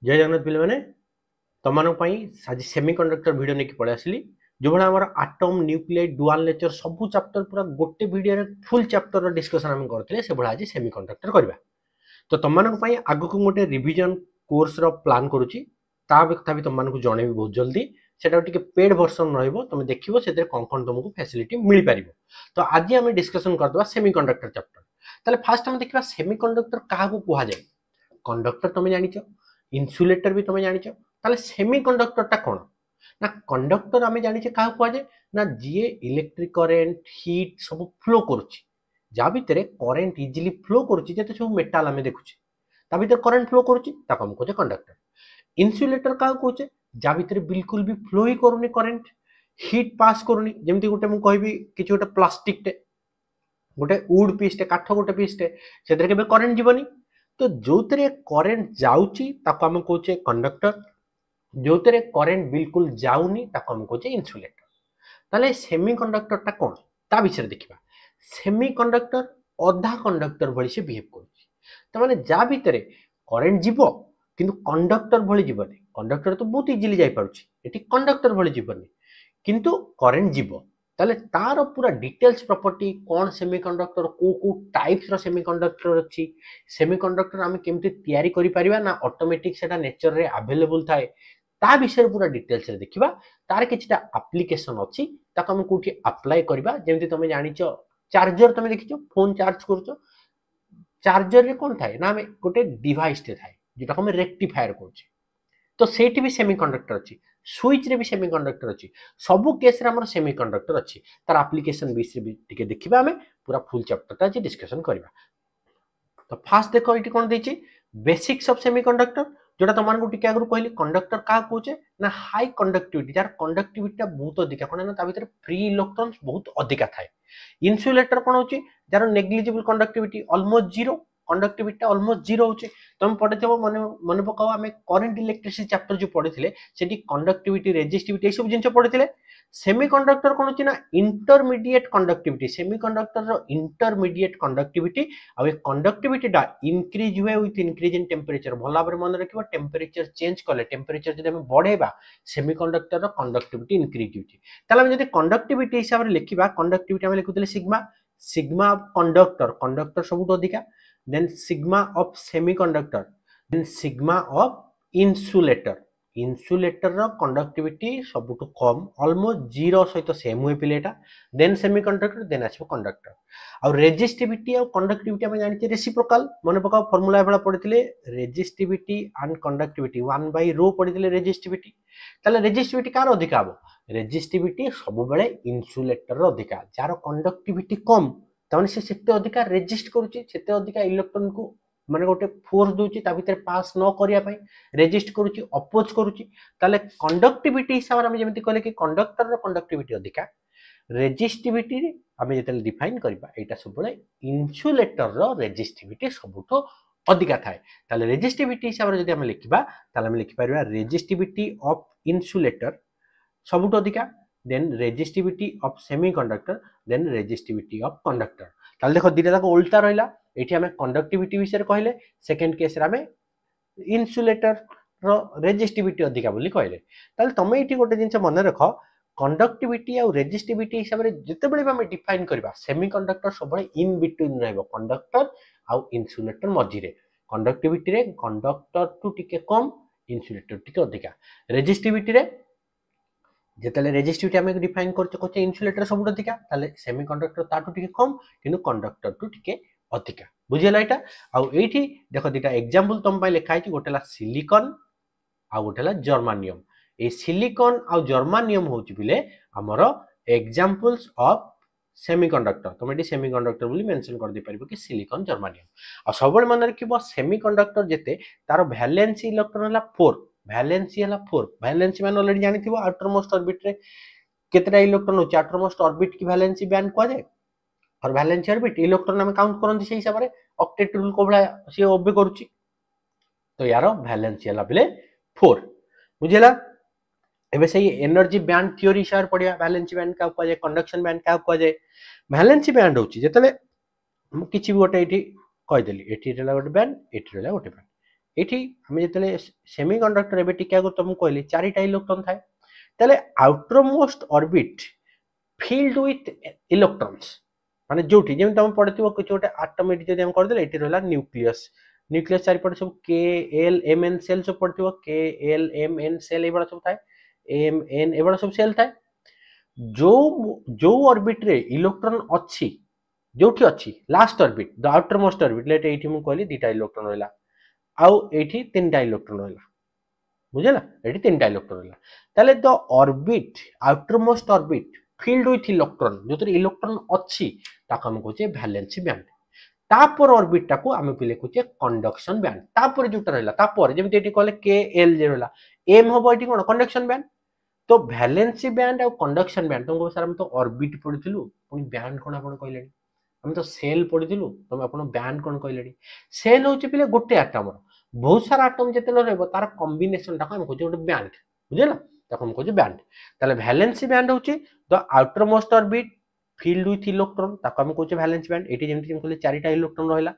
जय जगन्नाथ पिले मैंने तुम आज सेमीकंडक्टर वीडियो नहीं पड़े आसली जो भाई आम आटम न्यूक्लियड डुआल नेचर सब चैप्टर पूरा गोटे वीडियो फुल चैप्टर डिस्कशन आम करते से भाई आज सेमीकंडक्टर करवा तो तुम आग को गोटे रिविजन कोर्स प्लान करुच्ची कथा भी तुमको जनइबी बहुत जल्दी से पेड वर्सन रुम देखो से कौन कौन तुमको फैसिलिटी मिल पार तो आज आम डिस्कसन करदे सेमीकंडक्टर चैप्टर फास्ट आम देखा सेमीकंडक्टर क्या कहुए कंडक्टर तुम जान इन्सुलेटर भी तुम जान सेमीकंडक्टर कौन ना कंडक्टर आम जाने क्या कहुए ना जी इलेक्ट्रिक करेन्ट हिट सब फ्लो करुच्ची जहाँ भितर करेन्ट इजिली फ्लो करुच्ची सब मेटाल आम देखुचे ता भीतर करेन्ट फ्लो करुच्ची कहुचे कंडक्टर इन्सुलेटर क्या कहुचे जहाँ भितर बिल्कुल भी फ्लो ही करूनी करेन्ट हिट पास करूनी जमी गोटे मुझे कहबी कि गोटे प्लास्टिक टे गोटे वुड पीसटे काठ गोटे पीसटे से करेन्ट जीवनी तो जो करेन्ट जाऊँगी आम कहे कंडक्टर जो करेन्ट बिल्कुल जाऊनी आम कहे इन्सुलेटर ताले सेमीकंडक्टर कौन ता विषय देखा सेमीकंडक्टर अधा कंडक्टर भली से बिहेव कर जा भितर करेन्ट जीव किंतु कंडक्टर भली जीवनी कंडक्टर तो बहुत इजिली जापी कंडक्टर भली जीवनी किंतु करेन्ट जीव ताले तार पूरा डिटेल्स प्रॉपर्टी कौन सेमीकंडक्टर को टाइप्स रो सेमीकंडक्टर अच्छी सेमीकंडक्टर आम केमती तैयारी करि परिबा ना ऑटोमेटिक सेटा नेचर रे अवेलेबल थाए ता विषय पूरा डिटेल्स रे देखिबा तार किछटा एप्लीकेशन अच्छी ताको हम कोठी अप्लाई करबा जेमती तुम जानिचो चार्जर तुम देखिचो फोन चार्ज करचो चार्जर रे कोन थाए ना हम गोटे डिवाइस टे थाए जेटा हम रेक्टिफायर करछे तो सेठी भी सेमीकंडक्टर अच्छी स्विच रे भी सेमीकंडक्टर अच्छी सबु केस रे हमर सेमीकंडक्टर अच्छी तार एप्लीकेशन विषय भी टिके देखिबा हमें पूरा फुल चैप्टर ता जे डिस्कशन करबा तो फास्ट देखो इटी कोन देछि बेसिक्स ऑफ सेमीकंडक्टर जोटा तुमको टिके आगु कहली कंडक्टर क्या कहे ना हाई कंडक्टिविटी जार कंडक्टिविटी बहुत अधिका कौन ना भीतर फ्री इलेक्ट्रॉन्स बहुत अधिका थाए इन्सुलेटर कौन हो jar negligible conductivity almost zero conductivity almost zero होचे तुम पढ़े मन मन पकाओ आम करेन्ट इलेक्ट्रिसिटी चैप्टर जो पढ़ी से कंडक्टिविटी रेजिस्टिविटी सब जिन पढ़ी सेमीकंडक्टर कौन होची ना intermediate conductivity semiconductor intermediate conductivity आ कंडक्टिविटी टा इंक्रीज हुए विथ इंक्रीज इन टेम्परेचर भल भाव मन रखिबा टेम्परेचर चेंज कले टेम्परेचर जब बढ़ेबा सेमीकंडक्टर कंडक्टिविटी इंक्रीज होची ताले हम जदी कंडक्टिविटी हिसाब रे लिखिबा कंडक्टिविटी हम लिखुतले sigma sigma of conductor conductor सबुठ अधिका then sigma of semiconductor then sigma of insulator insulator रो कंडक्टिविटी सबुठ कम ऑलमोस्ट जीरो सहित सेम हुए पिलेटा देन सेमीकंडक्टर देन आसो कंडक्टर आ रेजिस्टिविटी और कंडक्टिविटी हम जानि रेसिप्रोकल मन पकाओ फार्मूला एबला पढिथिले resistivity and conductivity 1 by rho पढिथिले रेजिस्टिविटी ताले रेजिस्टिविटी कार अधिका हबो रेजिस्टिविटी सब बेले इन्सुलेटर रो अधिका जार कंडक्टिविटी कम तमाने से सेते अधिका रेजिस्ट करूची सेते अधिका इलेक्ट्रॉन को माने गोटे फोर्स दोची ता भीतर पास न करिया पई रेजिस्ट करूची अपोज करूची ताले कंडक्टिविटी हिसाब रे हम जेमति कहले कि कंडक्टर रो कंडक्टिविटी अधिका रेजिस्टिविटी रे हम जेतले डिफाइन करबा एटा सब बळे इन्सुलेटर रो रेजिस्टिविटी सबुठो अधिका थाए ताले रेजिस्टिविटी हिसाब रे जदि हम लिखिबा ताले हम लिखि परबा रेजिस्टिविटी ऑफ इन्सुलेटर सबुठो अधिका then resistivity of semiconductor then resistivity of conductor ताले देखो दिटा तक उल्टा रहिला एठी हमें कंडक्टिविटी विषय कहले सेकंड केस रे हमें इन्सुलेटर रो रेजिस्टिविटी अधिका बोली कहले ताले तमे एठी गोटे जिंस मन रखो कंडक्टिविटी और रेजिस्टिविटी हिसाब रे जते बेले हमें डिफाइन करबा सेमीकंडक्टर सब इन बिटवीन रहबो कंडक्टर और इन्सुलेटर मझी रे कंडक्टिविटी रे कंडक्टर टू टिके कम इन्सुलेटर टिके अधिका रेजिस्टिविटी रे जेतले रेजिस्टिविटी आमे डिफाइन करछ कोचे इन्सुलेटर सबुठ अधिका ताले सेमीकंडक्टर ताटू टिके कम किंतु कंडक्टर टू टिके अधिका बुझियला एटा आ एठी देखो दिटा एग्जांपल तुम पय लिखा है गोटेला silicon uh गोटेला germanium A silicon uh germanium होची बिले हमरो एग्जांपल्स ऑफ सेमीकंडक्टर तुम एठी सेमीकंडक्टर बोली मेंशन कर दे परिबो कि सिलिकॉन जर्मानियम आ सबल मन रखिबो सेमीकंडक्टर जेते तार वैलेंसी इलेक्ट्रॉन हला 4 वैलेंसी हला 4 वैलेंसी मान ऑलरेडी जानि थिबो आउटर मोस्ट ऑर्बिट रे केतरा इलेक्ट्रॉन होची आउटर मोस्ट ऑर्बिट की वैलेंसी बैंड को जाय और वैलेंसी ऑर्बिट इलेक्ट्रॉन हम काउंट करन से हिसाब रे ऑक्टेट रूल को बला से ओबे करूची तो यारो वैलेंसी हला बिले 4 बुझिला एबे सही एनर्जी बैंड थ्योरी हिसाब पडिया वैलेंसी बैंड का को जाय कंडक्शन बैंड का को जाय वैलेंसी बैंड होची जेतले किछि भी गोटे एठी कहि देली एठी रेला गोटे बैंड एठी रेला गोटे बैंड एठी हम जेतले सेमीकंडक्टर एबे टिके आगु तुमको कहली चारिटा इलेक्ट्रॉन थाए ताले outer most orbit filled with electrons माने जोठी जेम तुम पढिथिबो किछ गोटे एटम एठी जदि हम कर देले एठी रहला न्यूक्लियस न्यूक्लियस चारि पटे सब के एल एम एन सेल सब पढिथिबो के एल एम एन सेल एबडा सब थाए एम एन एबडा सब सेल थाए जो जो ऑर्बिट रे इलेक्ट्रॉन अछि जोठी अछि last orbit the outermost orbit लेट एठी मु कहली दुटा इलेक्ट्रॉन रहला आउ एठी तीनटा इलेक्ट्रॉन रहला बुझला एठी तीनटा इलेक्ट्रॉन रहला ताले the orbit outermost orbit filled with electron जोतरे इलेक्ट्रॉन अछि ताको हम कहचे वैलेंसी बैंड तापर ऑर्बिट टाको हम पे लिखुचे कंडक्शन बैंड तापर जोटा रहला तापर जेमति एठी कहले के एल जे रहला एम होबो एठी कोन कंडक्शन बैंड तो वैलेंसी बैंड और कंडक्शन बैंड तुमको सर हम तो ऑर्बिट पढिथिलु पुनी बैंड कोन आपण कहलेनी हम तो सेल पढिथिलु तुम आपण बैंड कोन कहलेनी सेल होची पिले गोटे एटम बहुत सारा एटम जेतेले रहबो तार कॉम्बिनेशन टा हम कहजे गोटे बैंड बुझला ताको हम कहजे बैंड ताले वैलेंसी बैंड होची the outermost orbit filled with electron ताको हम कहजे वैलेंसी बैंड एठी जेमति हम कहले चारिटा इलेक्ट्रॉन रहला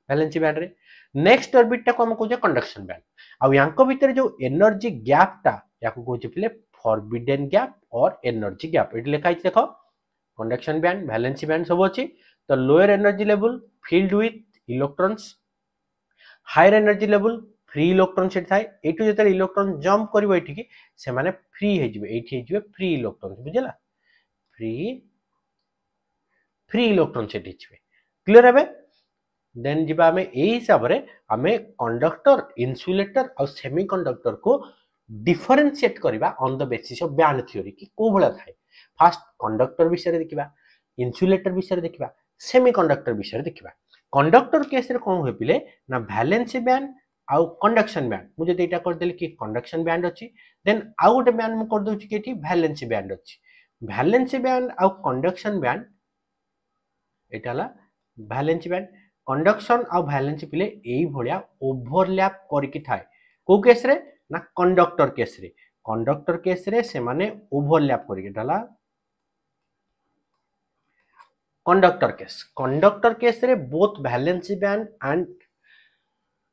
वैलेंसी बैंड रे नेक्स्ट ऑर्बिट टा को हम कहजे कंडक्शन बैंड आ यांको भीतर जो एनर्जी गैप टा याको कहजे पिले forbidden gap और energy gap एट लिखा है देखो कंडक्शन बैंड वैलेंसी बैंड सब अछि तो lower energy level filled with electrons higher energy level free electron set थाए एटू जेते इलेक्ट्रॉन जंप करबो एठी की से माने फ्री हे जिवे एठी हे जिवे फ्री इलेक्ट्रॉन बुझला फ्री फ्री इलेक्ट्रॉन सेट हिचबे क्लियर हेबे देन जिबा हमें एही हिसाब रे हमें कंडक्टर इन्सुलेटर और सेमीकंडक्टर को डिफरेंशिएट करबा on the basis of band theory कि को भला थाए फर्स्ट कंडक्टर विषय देखिबा इन्सुलेटर विषय देखिबा सेमीकंडक्टर विषय देखिबा कंडक्टर केस रे कोन होय पिले ना वैलेंसी बैंड आउ कंडक्शन बैंड मुझे एटा कर देली कि कंडक्शन बैंड अछि देन आउ गोटे बैंड मु कर दोछि कि एठी वैलेंसी बैंड अछि वैलेंसी बैंड आउ कंडक्शन बैंड एटाला वैलेंसी बैंड कंडक्शन आउ वैलेंसी पिले एई भलिया ओवरलैप करके थाए को केस रे ना कंडक्टर केस रे से माने ओवरलैप करके डाला कंडक्टर केस रे both valency band and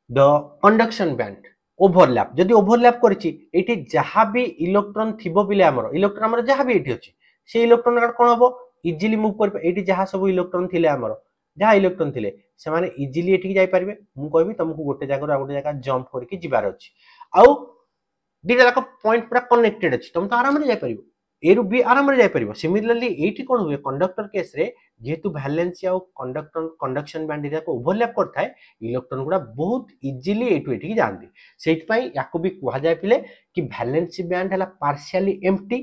the conduction band overlap जदी ओवरलैप करछि एठी जहां भी इलेक्ट्रॉन थिबो बिले हमर जहां भी एठी अछि से इलेक्ट्रॉन का कोन हबो इजीली मूव कर एठी जहां सब इलेक्ट्रॉन थिले हमर जहां इलेक्ट्रॉन थिले से माने इजीली एठी जाई परबे मु कहबी तुमको गोटे जगह गोटे जगह जंप करके जिबार अछि आउ दिटा जाक पॉइंट पूरा कनेक्टेड अछि तुम तो आराम रे जाई परिबो एरु भी आराम रे जाई परिबो सिमिलरली एठी कोन हुए कंडक्टर केस रे जेतु वैलेंसी और कंडक्शन बैंड एरिया को ओवरलैप करथाय इलेक्ट्रॉन गुडा बहुत इजीली एटु एठी जानदी सेति पई याको भी कुहा जाय पिले कि वैलेंसी बैंड हला पार्शियली एम्प्टी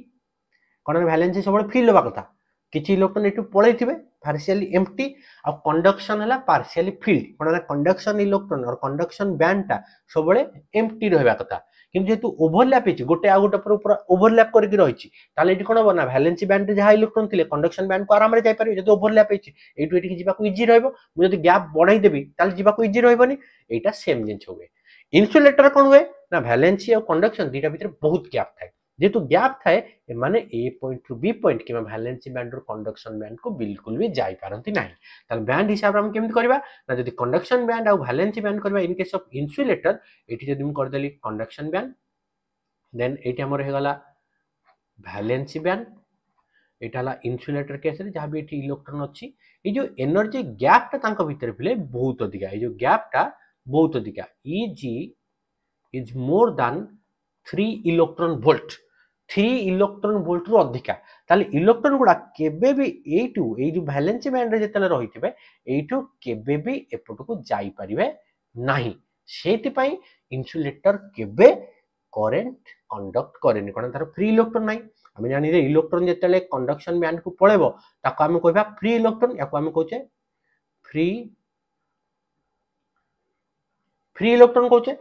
कोन वैलेंसी सबले फिल होबा कथा किछि इलेक्ट्रॉन एटु पळैथिबे पार्शियली एम्प्टी और कंडक्शन हला पार्शियली फिल्ड कोन कंडक्शन इलेक्ट्रॉन और कंडक्शन बैंड ता सबले एम्प्टी रहबा कथा किंतु जेतु ओवरलैप हिची गोटे आ गोटे पर ओवरलैप करके रहिची ताले एठी कोन बना वैलेंसी बैंड रे जहा इलेक्ट्रॉन थिले कंडक्शन बैंड को आराम रे जाय पारि जेतु ओवरलैप हिची एटु एठी जिबा को इजी रहबो मु जदि गैप बढ़ाई देबी ताले जिबा को इजी रहबोनी एटा सेम जिंस होवे इन्सुलेटर कोन हुए ना वैलेंसी और कंडक्शन दीटा भीतर बहुत गैप थाए जेतु गैप थाए माने ए पॉइंट टू बी पॉइंट कि वैलेंसी बैंड और कंडक्शन बैंड को बिल्कुल भी जाई पारंती नाही ताले बैंड हिसाब हम केमति करबा ना जदि कंडक्शन बैंड और वैलेंसी बैंड करबा इन केस ऑफ इन्सुलेटर एठी जदि हम कर देली कंडक्शन बैंड देन एठी हमर हे गला वैलेंसी बैंड एटाला इन्सुलेटर केस रे जहां भी एठी इलेक्ट्रॉन अछि ए जो एनर्जी गैप ता तांको भीतर पिले बहुत अधिका ए जो गैप ता बहुत अधिका Eg is more than 3 electron volt 3 electron volt रु अधिका ताले इलेक्ट्रॉन गुडा केबे भी एटू ए जो वैलेंसी बैंड रे जेतले रहिथिबे एटू केबे भी एपट को जाई परिबे नाही सेति पई इन्सुलेटर केबे करंट कंडक्ट करेनी कोन तार फ्री इलेक्ट्रॉन नाही हम जानि रे इलेक्ट्रॉन जेतले कंडक्शन बैंड को पळेबो ताको हम कहबा फ्री इलेक्ट्रॉन याको हम कहचे फ्री इलेक्ट्रॉन कहचे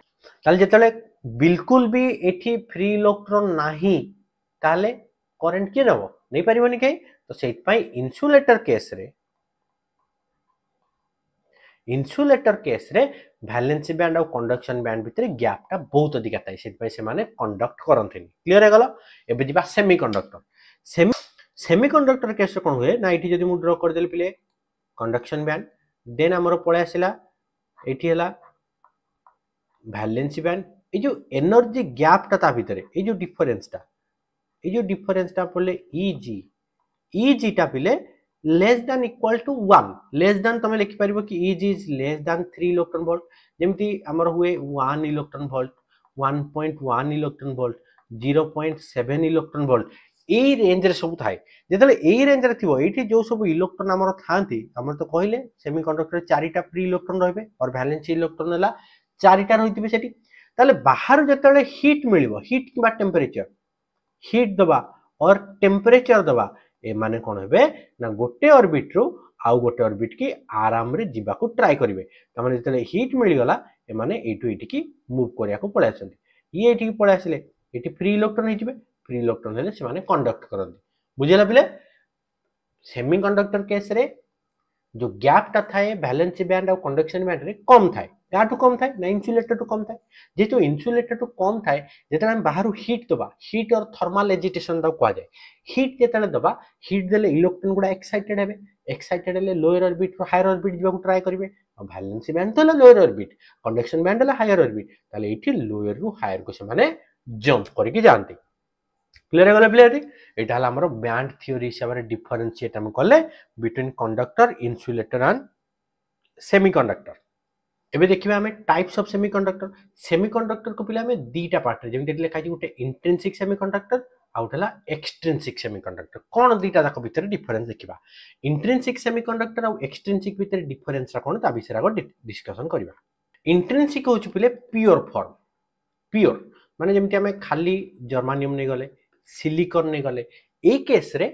ताले जेतले बिल्कुल भी एठी फ्री इलेक्ट्रॉन नाही ताले करंट के नबो नै परिबोनी के तो सेति पई इन्सुलेटर केस रे वैलेंसी बैंड और कंडक्शन बैंड भीतर गैप टा बहुत अधिक थाए सेति पई से माने कंडक्ट करनथेनी क्लियर हे गलो एबे जिबा सेमीकंडक्टर केस रे कोन हुए ना एठी जदि मु ड्रा कर देली पिले कंडक्शन बैंड देन हमर पळे आसिला एठी हला भैलेंसी बैंड ये जो एनर्जी गैपटा ता भितर ये जो डिफरेंसटा पड़े इजी टा पिले less than equal to 1 less than तुम लिखि पारिबो कि E G is less than 3 electron volt जेमती हमर हुए 1 electron volt 1.1 electron volt 0.7 electron volt এই রেঞ্জ রে সবু থাই যেতলে এই রেঞ্জ রে থিবো এইটি जो सब इलेक्ट्रॉन हमर थांती हमर तो कहले सेमीकंडक्टर चारिटा फ्री इलेक्ट्रॉन रहबे और वैलेंस इलेक्ट्रॉन हला चारिटा रहितबे सेठी ताले बाहर जेतले हीट मिलिबो हीट किबा टेम्परेचर हीट दबा और टेम्परेचर दबा ए माने कोन हेबे ना गोटे ऑर्बिट रो आउ गोटे ऑर्बिट की आराम रे जिबा को ट्राई करिवे त माने जेतले हीट मिलि गला ए माने एटू एटी की मूव करिया को पळे आछंती ये एटी की पळे आसिले एटी फ्री इलेक्ट्रॉन हिजिबे फ्री इलेक्ट्रॉन हेले से माने कंडक्ट करंती बुझिला पिले सेमीकंडक्टर केस रे जो गैप टा थाए वैलेंसी बैंड और कंडक्शन बैंड रे कम थाए याटू कम थाए ना इन्सुलेटर टू कम थाए जेतु इन्सुलेटर टू कम थाए जेतले हम बाहर हीट दबा हीट और थर्मल एजिटेशन दा कहा जाए हीट जेतले दबा हीट देले इलेक्ट्रॉन गुडा एक्साइटेड हेले लोअर ऑर्बिट रो हायर ऑर्बिट जिबा को ट्राई करिवे और वैलेंसी बैंड तो लोअर ऑर्बिट कंडक्शन बैंड हला हायर ऑर्बिट ताले एठी लोअर रु हायर को से माने जंप करके जानती क्लियर गले प्लेयर एटा हला हमर बैंड थ्योरी हिसाब रे डिफरेंशिएट हम करले between conductor insulator and semiconductor एबे देखिबा हमें टाइप्स ऑफ सेमीकंडक्टर को पिला हमें दीटा पार्ट रे जेमि देखले काई गुटे इंट्रिंसिक सेमीकंडक्टर आउटला एक्सट्रिंसिक सेमीकंडक्टर कोन दीटा दाक भीतर डिफरेंस देखिबा इंट्रिंसिक सेमीकंडक्टर और एक्सट्रिंसिक भीतर डिफरेंस रा कोन ता विषय आगो डिस्कशन करबा इंट्रिंसिक होछ पिले प्योर माने जेमति हमें खाली जर्मानियम नै गले सिलिकॉन नै गले ए केस रे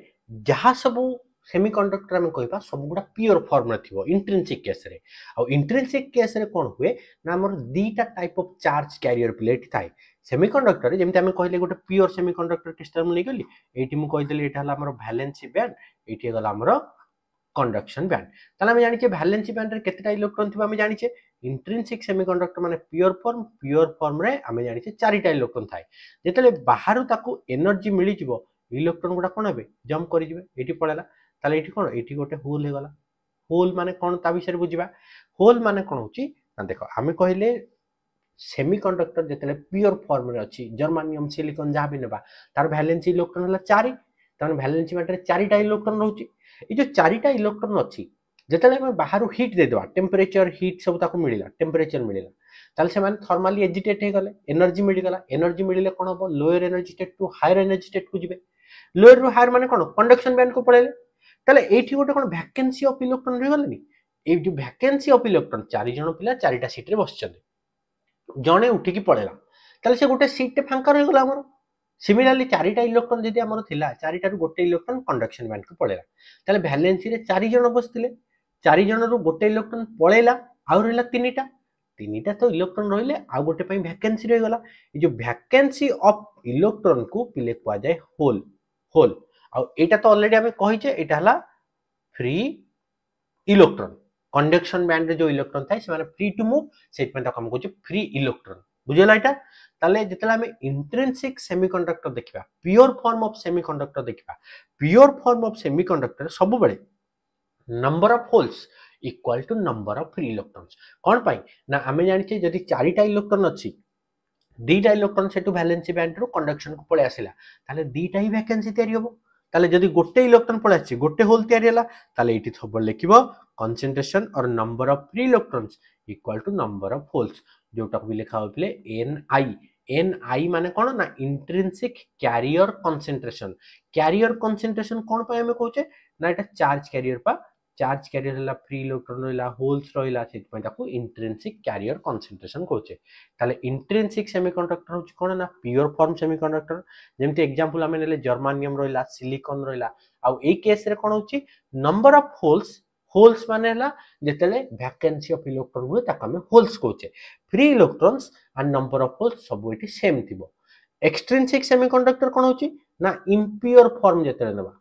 जहा सब सेमीकंडक्टर हम कहबा सब गुडा प्योर फॉर्म रे थिबो इंट्रिंसिक केस रे आ इंट्रिंसिक केस रे कोन हुए ना हमर दीटा टाइप ऑफ चार्ज कैरियर प्लेट थाए सेमीकंडक्टर जेमति हम कहले गोटे प्योर सेमीकंडक्टर क्रिस्टल नै गली एठी मु कहि देली एटा हला हमर वैलेंसी बैंड एठी गला हमर कंडक्शन बैंड ताले हम जानि के वैलेंसी बैंड रे केतेटा इलेक्ट्रॉन थिबा हम जानि छे इंट्रिंसिक सेमीकंडक्टर माने प्योर फॉर्म रे हम जानि छे चारिटा इलेक्ट्रॉन थाए जेतले बाहरु ताकू एनर्जी मिली जिवो इलेक्ट्रॉन गुडा कोन हेबे जंप करि जिवे एठी पळेला ताले एठी कोन एठी गोटे होल हे गला होल माने कोन ता विषय बुझिबा होल माने कोन होची ना देखो हमें कहले सेमीकंडक्टर जेतले प्योर फॉर्म रे अछि जर्मानियम सिलिकॉन जा भी नेबा तार वैलेंसी इलेक्ट्रॉन हला 4 तार वैलेंसी बैंड रे चारिटा इलेक्ट्रॉन रहउची ए जो चारिटा इलेक्ट्रॉन अछि जेतले हम बाहरु हीट दे देबा टेम्परेचर हीट सब ताको मिलिला टेम्परेचर मिलिला ताले से माने थर्मली एजिटेट हे गले एनर्जी मिलिले कोन हो lower energy state to higher energy state को जिवे लोअर रु हायर माने कोन कंडक्शन बैंड को पळेले ताले एठी गोटे कोन वैकेंसी ऑफ इलेक्ट्रॉन रे गलेनी ए जो वैकेंसी ऑफ इलेक्ट्रॉन चारि जण पिला चारिटा सीट रे बसचते जणे उठी की पळेला ताले से गोटे सीट टे फांका रहि गला हमर सिमिलरली चारिटा इलेक्ट्रॉन जदि हमर थिला चारिटा रु गोटे इलेक्ट्रॉन कंडक्शन बैंड को पळेला ताले वैलेंसी रे चारि जण बसतिले चारि जण रु गोटे इलेक्ट्रॉन पळेला आउ रहला तीनिटा तो इलेक्ट्रॉन रहिले आ गोटे पई वैकेंसी रहि गला ए जो वैकेंसी ऑफ इलेक्ट्रॉन को पिले को जाय होल आ एटा तो ऑलरेडी हमें कहि जे एटा हला फ्री इलेक्ट्रॉन कंडक्शन बैंड रे जो इलेक्ट्रॉन थाय से माने फ्री टू मूव सेट में हम कहू फ्री इलेक्ट्रॉन बुझेला एटा ताले जेतला हमें इंट्रिंसिक सेमीकंडक्टर देखिबा प्योर फॉर्म ऑफ सेमीकंडक्टर देखिबा प्योर फॉर्म ऑफ सेमीकंडक्टर सब बेले number of holes equal to number of free electrons कोन पाई ना हमें जानि छे जदि चारिटा इलेक्ट्रॉन अछि दीटा इलेक्ट्रॉन सेटू वैलेंसी बैंड रो कंडक्शन को पळे आसिला ताले दीटा ही वैकेंसी तयारी होबो ताले जदि गोटे इलेक्ट्रॉन पळे आछि गोटे होल तयारी हला ताले एठी सब लिखिबो कंसंट्रेशन और number of free electrons equal to number of holes जोटा को भी लिखा होइले एनआई माने कोन ना इंट्रिंसिक कैरियर कंसंट्रेशन कोन पाए हमें कहूचे ना एटा चार्ज कैरियर हला फ्री इलेक्ट्रॉन रहिला होल्स रहिला सेट पय ताको इंट्रिंसिक कैरियर कंसंट्रेशन कहूचे ताले इंट्रिंसिक सेमीकंडक्टर होची कोन ना प्योर फॉर्म सेमीकंडक्टर जेमति एग्जांपल हमें नेले जर्मानियम रहिला सिलिकॉन रहिला आ ए केस रे कोन होची नंबर ऑफ होल्स माने हला जेतले वैकेंसी ऑफ इलेक्ट्रॉन हुए ताका हमें होल्स कहूचे free electrons and number of holes सब एठी सेम थिबो एक्सट्रिंसिक सेमीकंडक्टर कोन होची ना इम्प्योर फॉर्म जेतले नबा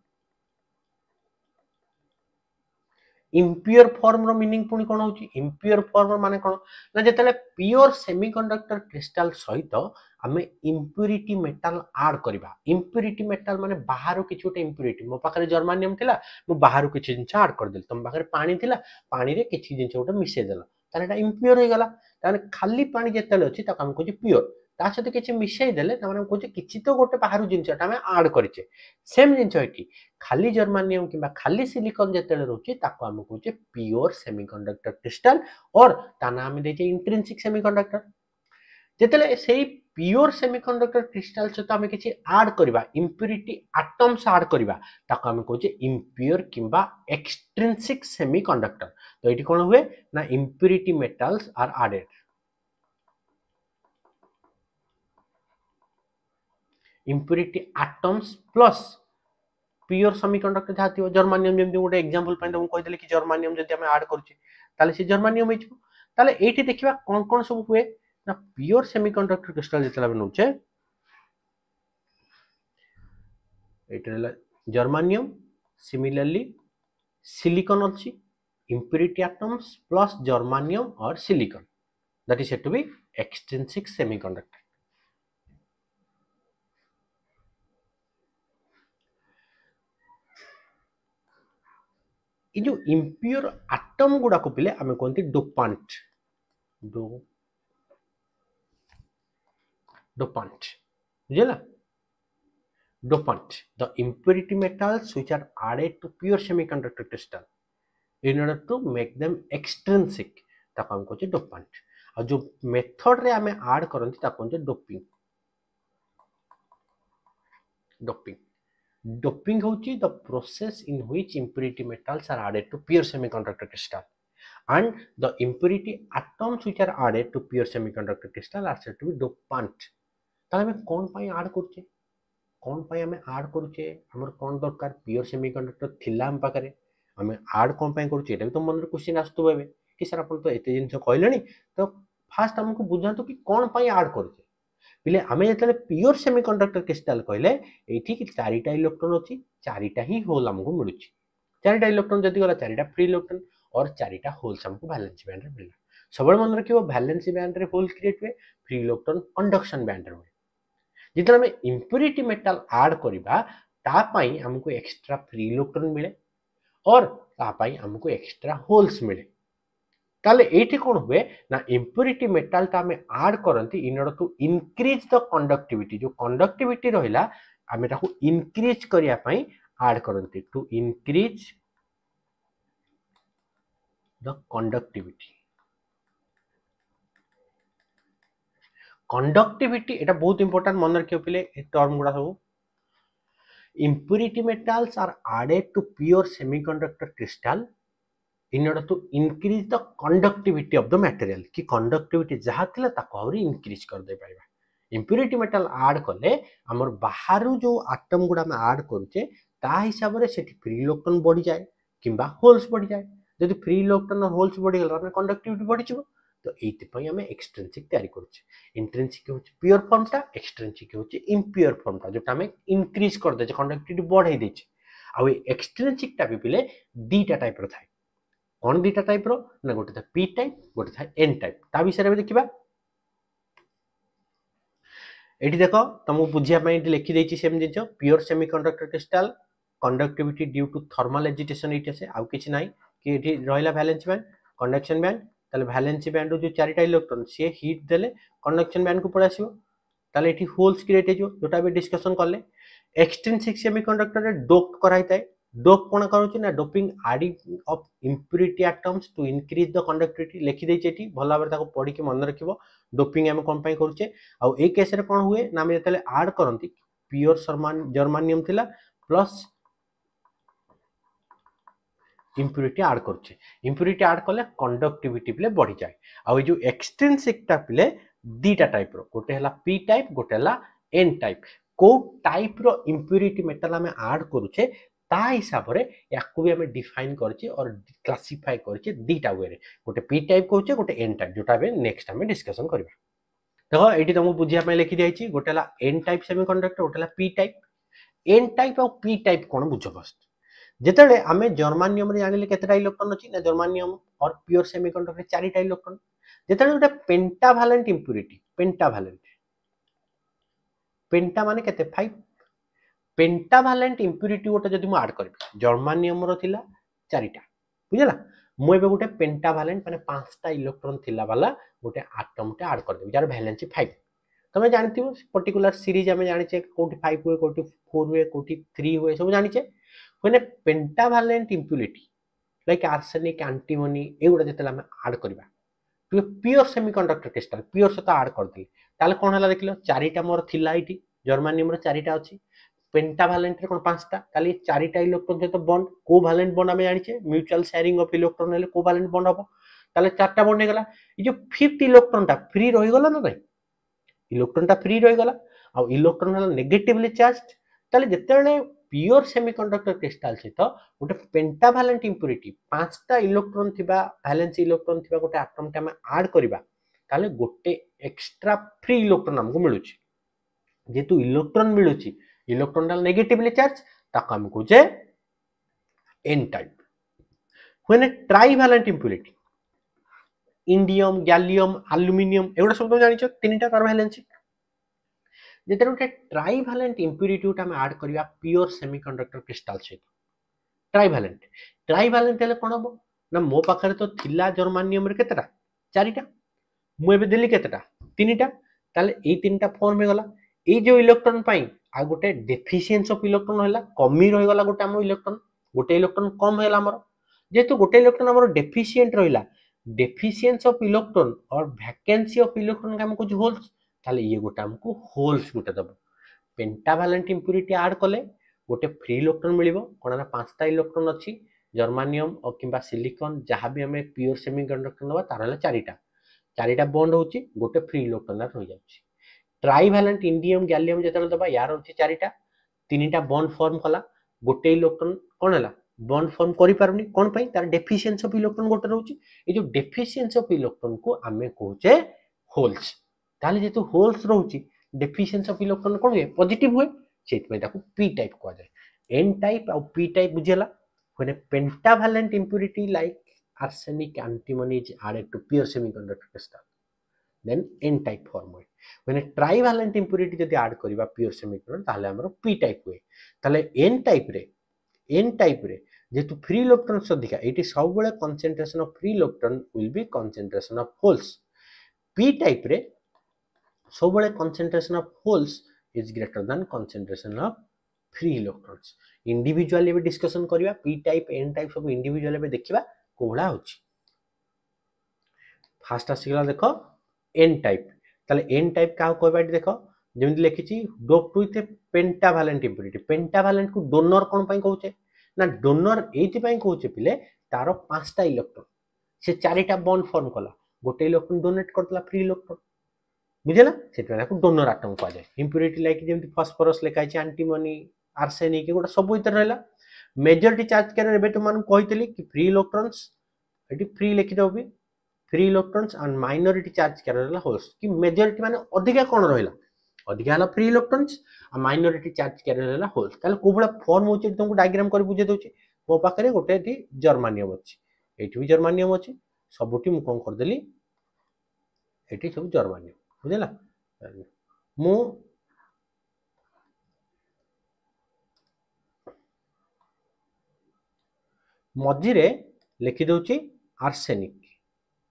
इम्प्योर फॉर्म रो मीनिंग पुनी कोन होची इम्प्योर फॉर्म माने कोन ना जेतले प्योर सेमीकंडक्टर क्रिस्टल सहित हमें इम्प्योरिटी मेटल ऐड करबा इम्प्योरिटी मेटल माने बाहर किछ गोटे इम्प्योरिटी मो पाखरे जर्मानियम थिला मो बाहर किछ जिंस ऐड कर देल तुम पाखरे पानी थिला पानी रे किछ जिंस गोटे मिसे देला ताले एटा इम्प्योर हो गला ताने खाली पानी जेतेले अछि ताको हम कहै प्योर ता सहित किछि मिसै देले त हम कहै किछि तो गोटे बाहरु जिंसटा हम ऐड करिचे सेम जिंस एठी खाली जर्मानियम किबा खाली सिलिकॉन जेतेले रहउछि ताको हम कहै प्योर सेमीकंडक्टर क्रिस्टल और ता नाम देचे इंट्रिंसिक सेमीकंडक्टर जेतेले सेही प्योर सेमीकंडक्टर क्रिस्टल सहित हम किछि ऐड करबा इंप्योरिटी एटम्स ऐड करबा ताको हम कहै इम्प्योर किबा एक्सट्रिंसिक सेमीकंडक्टर तो एठी कोन हुए ना impurity metals are added impurity atoms plus pure semiconductor जहाँ थी जर्मानियम जेमति गोटे एग्जांपल पय तुम कहि देले कि जर्मानियम जदि हम ऐड करछि ताले से जर्मानियम हिजो ताले एठी देखिबा कोन कोन सब हुए ना प्योर सेमीकंडक्टर क्रिस्टल जेतला बनउछे एटरेला जर्मानियम सिमिलरली सिलिकॉन अछि impurity atoms plus germanium or silicon that is said to be extrinsic semiconductor ये जो इम्प्योर एटम गुडा को पिले हमें कहते डोपांट डोपांट बुझला dopant the impurity metals which are added to pure semiconductor crystal in order to make them extrinsic ताको हम कहते dopant और जो मेथड रे हमें ऐड करंती ताको कहते डोपिंग डोपिंग doping होची the process in which impurity metals are added to pure semiconductor crystal and the impurity atoms which are added to pure semiconductor crystal are said to be dopant ताले हमें कौन पाई add करछे कौन पाई हमें add करूचे हमर कौन दरकार प्योर सेमीकंडक्टर थिला हम पाखरे हमें ऐड कौन पाई करूचे एटा भी तो मन रे क्वेश्चन आस्तु बेबे कि सर अपन तो एते जिंस कहलेनी तो फास्ट हमको बुझांतो कि कौन पाई ऐड करूचे पिले हमें जेतले प्योर सेमीकंडक्टर क्रिस्टल कहले एठी कि चारिटा इलेक्ट्रॉन अछि चारिटा ही होल हमको मिलुची चारिटा इलेक्ट्रॉन जति गला चारिटा फ्री इलेक्ट्रॉन और चारिटा होल्स हमको वैलेंसी बैंड रे मिलला सबले मन रखिबो वैलेंसी बैंड रे होल क्रिएट हुए फ्री इलेक्ट्रॉन कंडक्शन बैंड रे हुए जितने हमें इंप्योरिटी मेटल ऐड करिबा ता पई हमको एक्स्ट्रा फ्री इलेक्ट्रॉन मिले और ता पई हमको एक्स्ट्रा होल्स मिले ताले एठी कोन हुए ना इंप्योरिटी मेटल ता हमें ऐड करंती in order to increase the conductivity जो कंडक्टिविटी रहिला हमें ताको इंक्रीज करिया पई ऐड करंती to increase the conductivity conductivity एटा बहुत इंपोर्टेंट मन रखियो पिले ए टर्म गुडा सब impurity metals are added to pure semiconductor crystal in order to increase the conductivity of the material कि conductivity जहा थिला ताको और इंक्रीज कर दे पाइबा impurity metal ऐड करले हमर बाहरु जो एटम गुडा में ऐड करूचे ता हिसाब रे सेठी फ्री इलेक्ट्रॉन बढ़ी जाए किबा होल्स बढ़ी जाए यदि फ्री इलेक्ट्रॉन और होल्स बढ़ी गेला ना कंडक्टिविटी बढ़ी जिवो तो एति पई हमें एक्सट्रिंसिक तयारी करूचे इंट्रिंसिक होची प्योर फॉर्म ता एक्सट्रिंसिक होची इम्प्योर फॉर्म ता जोटा हमें इंक्रीज कर दे कंडक्टिविटी बढ़ाई देचे आ एक्सट्रिंसिक टा भी पिले दीटा टाइप रो थाए कौन दीटा टाइप रो ना गोटे था पी टाइप गोटे था एन टाइप ता विषय रे देखिबा एठी देखो तुमको बुझिया पई एठी लिखि देछि सेम जिंस pure semiconductor crystal conductivity due to thermal agitation एठी से आउ किछि नाही कि एठी रहिला वैलेंसी बैंड कंडक्शन बैंड ताले वैलेंसी बैंड जो चारिटा इलेक्ट्रॉन से हीट देले कंडक्शन बैंड को पळासियो ताले एठी होल्स क्रिएट हेजो जोटा बे डिस्कशन करले एक्सट्रिंसिक सेमीकंडक्टर रे डोप कराई ताए डोप कोन करूची ना doping adding of impurity atoms to increase the conductivity लिखि देछि एठी भला बार ताको पढी के मन रखिबो डोपिंग हम कोन पई करूचे आ ए केस रे कोन हुए ना हम जतले ऐड करंती प्योर जर्मानियम थिला प्लस इंप्योरिटी ऐड करछे इंप्योरिटी ऐड करले कंडक्टिविटी पिले बढ़ी जाए आ जो एक्सट्रिंसिक टा पिले दीटा टाइप रो गोटे हला पी टाइप गोटे हला एन टाइप को टाइप रो इंप्योरिटी मेटल हमें ऐड करूछे ता हिसाब रे याकू भी हमें डिफाइन करछे और क्लासिफाई करछे दीटा वे रे गोटे पी टाइप कहूचे गोटे एन टाइप जोटा बे नेक्स्ट हमें डिस्कशन करबा देखो एठी तुमको बुझिया पय लिखि दियाछि गोटे हला एन टाइप सेमीकंडक्टर गोटे हला पी टाइप एन टाइप और पी टाइप कोन बुझो फर्स्ट जेतले हमें जर्मानियम रे जानिले केतेटा इलेक्ट्रॉन अछि ना जर्मानियम और प्योर सेमीकंडक्टर रे चारिटा इलेक्ट्रॉन जेतले गोटे पेंटावैलेंट इंप्योरिटी पेंटा माने केते 5 पेंटावैलेंट इंप्योरिटी गोटे जदि मु ऐड करबी जर्मानियम रो थिला चारिटा बुझला मु एबे गोटे पेंटाभालेंट माने 5टा इलेक्ट्रॉन थिला वाला गोटे एटम टे ऐड कर देबी जार वैलेंसी 5 तमे जानथिबो पर्टिकुलर सीरीज हमें जानिचे कोठी 5 हुए कोठी 4 हुए कोठी 3 हुए सब जानिचे when a pentavalent impurity like arsenic antimony एगुडा जते हम ऐड करबा to a pure semiconductor crystal pure सता ऐड कर देली ताले कोन हला देखिलो चारिटा मोर थिला इटी जर्मानियम रे चारिटा अछि पेंटाभालेंट रे कोन पांचटा ताले चारिटा इलेक्ट्रॉन जते बॉन्ड कोवैलेंट बॉन्ड हमें जानिचे म्यूचुअल शेयरिंग ऑफ इलेक्ट्रॉन हेले कोवैलेंट बॉन्ड हबो ताले चारटा बॉन्ड हे गला ई जो फिफ्थ इलेक्ट्रॉन टा फ्री रहि गला ना नहीं इलेक्ट्रॉन टा फ्री रहि गला आ इलेक्ट्रॉन हला नेगेटिवली चार्ज्ड ताले जतेले प्योर सेमीकंडक्टर क्रिस्टल सहित गोटे पेंटाभालेंट इंप्यूरिटी 5टा इलेक्ट्रॉन थिबा वैलेंस इलेक्ट्रॉन थिबा गोटे एटम टे हम ऐड करबा ताले गोटे एक्स्ट्रा फ्री इलेक्ट्रॉन हमको मिलुची जेतु इलेक्ट्रॉन मिलुची इलेक्ट्रॉन टा नेगेटिवली चार्ज ताको हम कहूजे N type when a trivalent impurity indium gallium aluminium एगुडा सब तुम जानिछो तीनटा तार वैलेंसी जेते गोटे ट्राइवैलेंट इंप्यूरिटी हम ऐड करबा प्योर सेमीकंडक्टर क्रिस्टल सहित ट्राइवैलेंट हेले कोन हबो ना मो पाखरे तो थिला जर्मानियम रे केतेटा चारिटा मु एबे देली केतेटा तीनटा ताले ए तीनटा फॉर्म हे गला ए जो इलेक्ट्रॉन पाई आ गोटे डेफिशिएंसी ऑफ इलेक्ट्रॉन होला कमी रहि गला गोटे इलेक्ट्रॉन कम होला हमर जेतु गोटे इलेक्ट्रॉन हमर डेफिशिएंट रहिला डेफिशिएंसी ऑफ इलेक्ट्रॉन और वैकेंसी ऑफ इलेक्ट्रॉन का हम कुछ होल्स ताले ये गोटे हमको होल्स गोटे दबो पेंटाभालेंट इंप्यूरिटी ऐड कले गोटे फ्री इलेक्ट्रॉन मिलिबो कोना ना 5टा इलेक्ट्रॉन अछि जर्मानियम और किबा सिलिकॉन जहां भी हमें प्योर सेमीकंडक्टर नबा तार हला चारिटा बॉन्ड होची गोटे फ्री इलेक्ट्रॉन रह जाउची ट्राइवैलेंट इंडियम गैलियम जेतल दबा यार होची चारिटा तीनटा बॉन्ड फॉर्म कला गोटे इलेक्ट्रॉन कोन हला बॉन्ड फॉर्म करि पारुनी कोन पई तार डेफिशिएंसी ऑफ इलेक्ट्रॉन गोटे रहउची ए जो डेफिशिएंसी ऑफ इलेक्ट्रॉन को हमें कहूचे होल्स ताले जेतु होल्स रहउची डेफिशिएंसी ऑफ इलेक्ट्रॉन कोन हुए पॉजिटिव हुए सेत में ताको पी टाइप कहा जाए एन टाइप और पी टाइप बुझेला when a pentavalent impurity like arsenic antimony is added to pure semiconductor crystal then n type form हुए when a trivalent impurity जदि ऐड करबा pure semiconductor ताले हमरो p type हुए ताले n type रे जेतु फ्री इलेक्ट्रॉन्स अधिका एटी सब बेले concentration of free electron will be concentration of holes p type रे सब बेले concentration of holes is greater than concentration of free electrons individually भी डिस्कशन करबा p type n type सब इंडिविजुअली भी देखिबा कोड़ा होची फास्ट आसीगला देखो एन टाइप ताले एन टाइप का कहबा देखो जेमि लिखिची डोप टू विथ पेंटाभालेंट पेंटाभालेंट को डोनर कोन पई कहउचे ना डोनर एति पई कहउचे पिले तारो 5टा इलेक्ट्रॉन से चारिटा बॉन्ड फॉर्म कला गोटे इलेक्ट्रॉन डोनेट करतला फ्री इलेक्ट्रॉन बुझेला सेटा को डोनर एटम कहा जाय इंप्यूरिटी लाइक जेमि फास्फोरस लेखाइची एंटीमनी आर्सेनिक गोटा सब इतर रहला मेजॉरिटी चार्ज कैरियर एबे तो मानु कहितली कि फ्री इलेक्ट्रॉन्स एटी फ्री लिखि दबे free electrons and minority charge career रहला होल्स कि मेजॉरिटी माने अधिका कोन रहला अधिका हला फ्री इलेक्ट्रॉन्स आ माइनॉरिटी चार्ज कैरियर रहला होल्स ताले कोबला फॉर्म होचे तुमको डायग्राम कर बुझे दोची मो पाखरे गोटे एठी जर्मानियम अछि एठी भी जर्मानियम अछि सबुटी मु कोन कर देली एठी सब जर्मानियम बुझला मु मझिरे लिखि दउची आर्सेनिक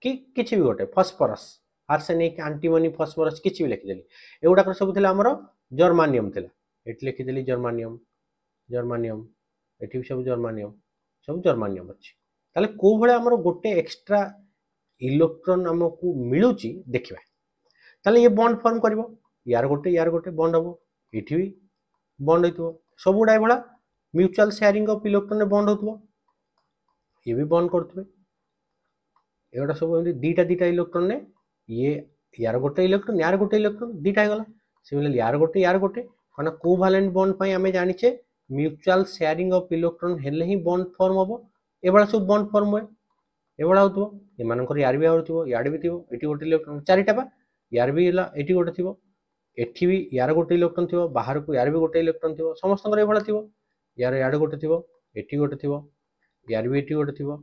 कि किछि भी गोटे फास्फोरस आर्सेनिक एंटीमनी फास्फोरस किछि भी लिखि देली एगुडा कर सब थिला हमरो जर्मानियम थिला एठी लिखि देली जर्मानियम एठी भी सब जर्मानियम अछि ताले को भले हमरो गोटे एक्स्ट्रा इलेक्ट्रॉन हमकु मिलुची देखिबा ताले ये बॉन्ड फॉर्म करबो यार गोटे बॉन्ड हबो एठी भी बॉन्ड होइतो सब गुडा भला mutual sharing of electron bond होतबो ये भी बॉन्ड करथबे एगुडा सब एमती दीटा इलेक्ट्रॉन ने ये यार गोटे इलेक्ट्रॉन दीटा गला सिमिलरली यार गोटे कना कोवैलेंट बॉन्ड पई हमें जानिचे म्यूचुअल शेयरिंग ऑफ इलेक्ट्रॉन हेले ही बॉन्ड फॉर्म हबो एबळा सब बॉन्ड फॉर्म होय एबळा होतबो ए मानकर यार भी होतबो याड भी थिबो एटी गोटे इलेक्ट्रॉन चारिटा बा यार भी हला एटी गोटे थिबो एठी भी यार गोटे इलेक्ट्रॉन थिबो बाहर को यार भी गोटे इलेक्ट्रॉन थिबो समस्त कर एबळा थिबो यार याड गोटे थिबो एटी गोटे थिबो यार भी एटी गोटे थिबो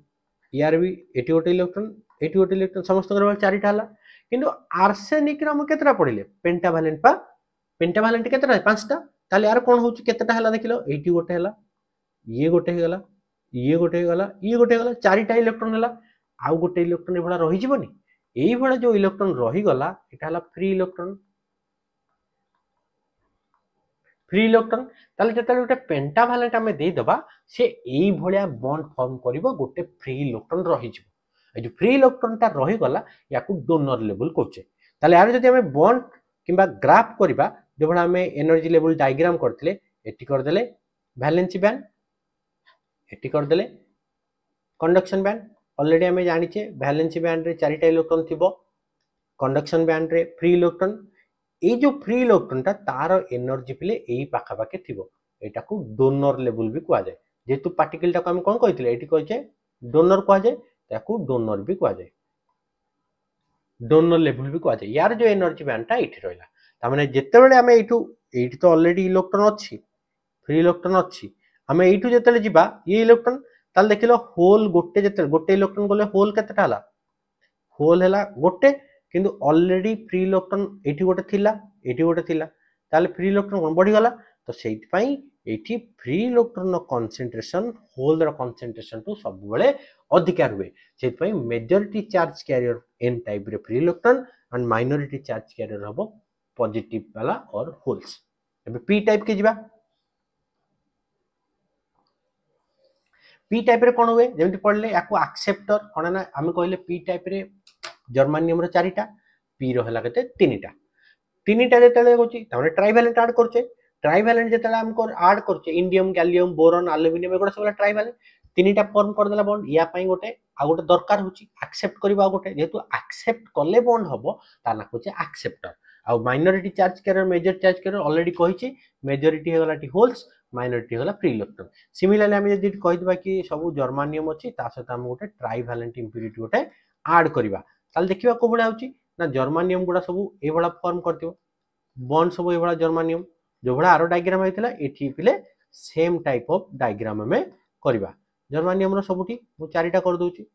यार भी एटी गोटे इलेक्ट्रॉन समस्त कर चारिटा हला किंतु आर्सेनिक रा हम केतरा पढिले पेंटाभालेंट केतरा 5टा ताले यार कोन होची केतटा हला देखिलो एटी गोटे हला ये गोटे हे गला ये गोटे गला चारिटा इलेक्ट्रॉन है आउ गोटे इलेक्ट्रॉन ये रही जीवनी यही भाया जो इलेक्ट्रॉन रही गला एटा हला फ्री इलेक्ट्रॉन ताले जते गोटे पेंटाभालेंट आमे दे दबा से एई भलिया बॉन्ड फॉर्म करिवो गोटे फ्री इलेक्ट्रॉन रही जिवो ए जो फ्री इलेक्ट्रॉन ता रही गला याकू डोनर लेवल कहचे ताले यार जदि आमे बॉन्ड किंबा ग्राफ करबा जो भला आमे एनर्जी लेवल डायग्राम करथिले एटी कर देले वैलेंसी बैंड एटी कर देले कंडक्शन बैंड ऑलरेडी आमे जानिचे वैलेंसी बैंड रे चारिटा इलेक्ट्रॉन थिबो कंडक्शन बैंड रे फ्री इलेक्ट्रॉन ये जो फ्री इलेक्ट्रॉन टा तार एनर्जी पिले एई पाखा पाखे थिबो एटा को डोनर लेवल भी कहा जाए जेतु पार्टिकल टा को हम कोन कहितले एटी कहै डोनर कहा जाए ताकू डोनर भी कहा जाए डोनर लेवल भी कहा जाए यार जो एनर्जी बैंड टा एठी रहला ता माने जेते बेले हमें एठी तो ऑलरेडी इलेक्ट्रॉन अछि फ्री इलेक्ट्रॉन अछि हमें एठू जेतेले जिबा ये इलेक्ट्रॉन ताल देखिलो होल गोटे इलेक्ट्रॉन गले होल केतेटा हला होल हला गोटे किंतु ऑलरेडी फ्री इलेक्ट्रॉन एठी गोटे थिला ताले फ्री इलेक्ट्रॉन कोन बढ़ी गला तो सेति पई एठी फ्री इलेक्ट्रॉन कंसंट्रेशन होल र कंसंट्रेशन तो सब बेले अधिक रुए सेति पई majority charge carrier N type रे free electron and minority charge carrier हबो पॉजिटिव वाला और होल्स एबे पी टाइप के जिबा पी टाइप रे कोन हुए जेमति पढले याकू एक्सेप्टर कोन ना हम कहले पी टाइप रे जर्मानियम रो चारिटा पी रो हला केते तीनिटा जेतेले होची तामे ट्राइवैलेंट ऐड करछे ट्राइवैलेंट जेतेले हमको ऐड करछे इंडियम गैलियम बोरॉन एल्युमिनियम एगुडा सब ट्राइवैलेंट तीनिटा फॉर्म कर देला बॉन्ड या पई गोटे आ गोटे दरकार होची एक्सेप्ट करबा गोटे जेतु एक्सेप्ट करले बॉन्ड हबो ता ना होचे एक्सेप्टर आ minority charge carrier major charge carrier already कहिची मेजॉरिटी हे गलाटी होल्स माइनॉरिटी होला फ्री इलेक्ट्रॉन सिमिलरली हम जदि कहि दबा कि सब जर्मानियम अछि ता सहित हम गोटे ट्राइवैलेंट इंप्योरिटी गोटे ऐड करबा ताल देखिबा को बडा होची ना जर्मानियम गुडा सब ए बडा फॉर्म करथिबो बॉन्ड सब ए बडा जर्मानियम जो बडा आरो डायग्राम आइतला एठी पिले सेम टाइप ऑफ डायग्राम हमें करबा जर्मानियम रो सबुठी मु चारिटा कर दोची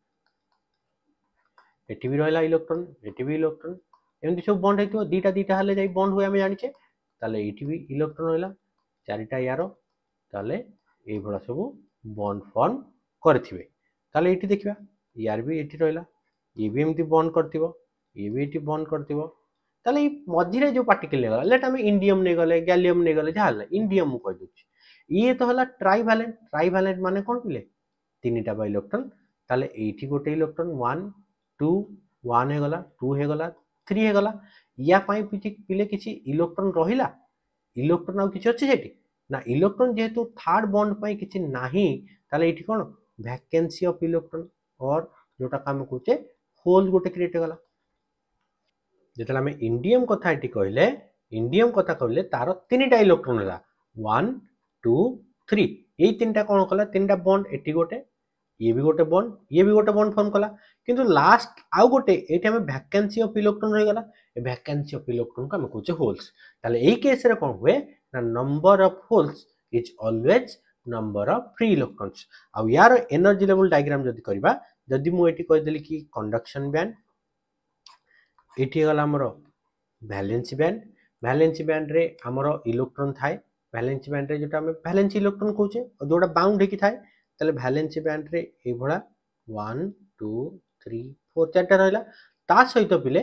एठी भी रहला इलेक्ट्रॉन एठी भी इलेक्ट्रॉन एमति सब बॉन्ड हेतिबो दीटा हले जाई बॉन्ड होय हम जानिचे ताले एठी भी इलेक्ट्रॉन रहला चारिटा यारो ताले ए बडा सब बॉन्ड फॉर्म करथिबे ताले एठी देखिबा यार भी एठी रहला ये भी एमती बॉन्ड करथिबो ये भी एठी बॉन्ड करथिबो ताले मझिरे जो पार्टिकल ने गला लेट हम इंडियम ने गले गैलियम ने गले जाहला इंडियम मु कह दोची ये तो हला ट्राइवैलेंट माने कोन पिले तीनिटा बा इलेक्ट्रॉन ताले एठी गोटे इलेक्ट्रॉन 1 2 1 हे गला 2 हे गला 3 हे गला या पई पिले किछि इलेक्ट्रॉन रहिला इलेक्ट्रॉन आ किछि अछि जेटी ना इलेक्ट्रॉन जेहेतु थर्ड बॉन्ड पई किछि नाही ताले एठी कोन वैकेंसी ऑफ इलेक्ट्रॉन और जोटा काम कहचे होल गोटे क्रिएट गला जेतला हमें इंडियम कथा एटी कहले तार तीनटा इलेक्ट्रॉन हला 1 2 3 एई तीनटा कोन कला तीनटा बॉन्ड एटी गोटे ये भी गोटे बॉन्ड फॉर्म कला किंतु लास्ट आउ गोटे एटी हमें वैकेंसी ऑफ इलेक्ट्रॉन रही गला ए वैकेंसी ऑफ इलेक्ट्रॉन को हम कहचे होल्स ताले एई केस रे कोन हुए ना number of holes is always number of free electrons आ यार एनर्जी लेवल डायग्राम जदी करबा जदी मु एटी कह देली कि कंडक्शन बैंड एटी गला हमरो वैलेंसी बैंड रे हमरो इलेक्ट्रॉन थाए वैलेंसी बैंड रे जोटा हमें वैलेंसी इलेक्ट्रॉन कहूचे और जोटा बाउंड हेकी थाए ताले वैलेंसी बैंड रे ए भड़ा 1 2 3 4 चारटा रहला ता सहित पिले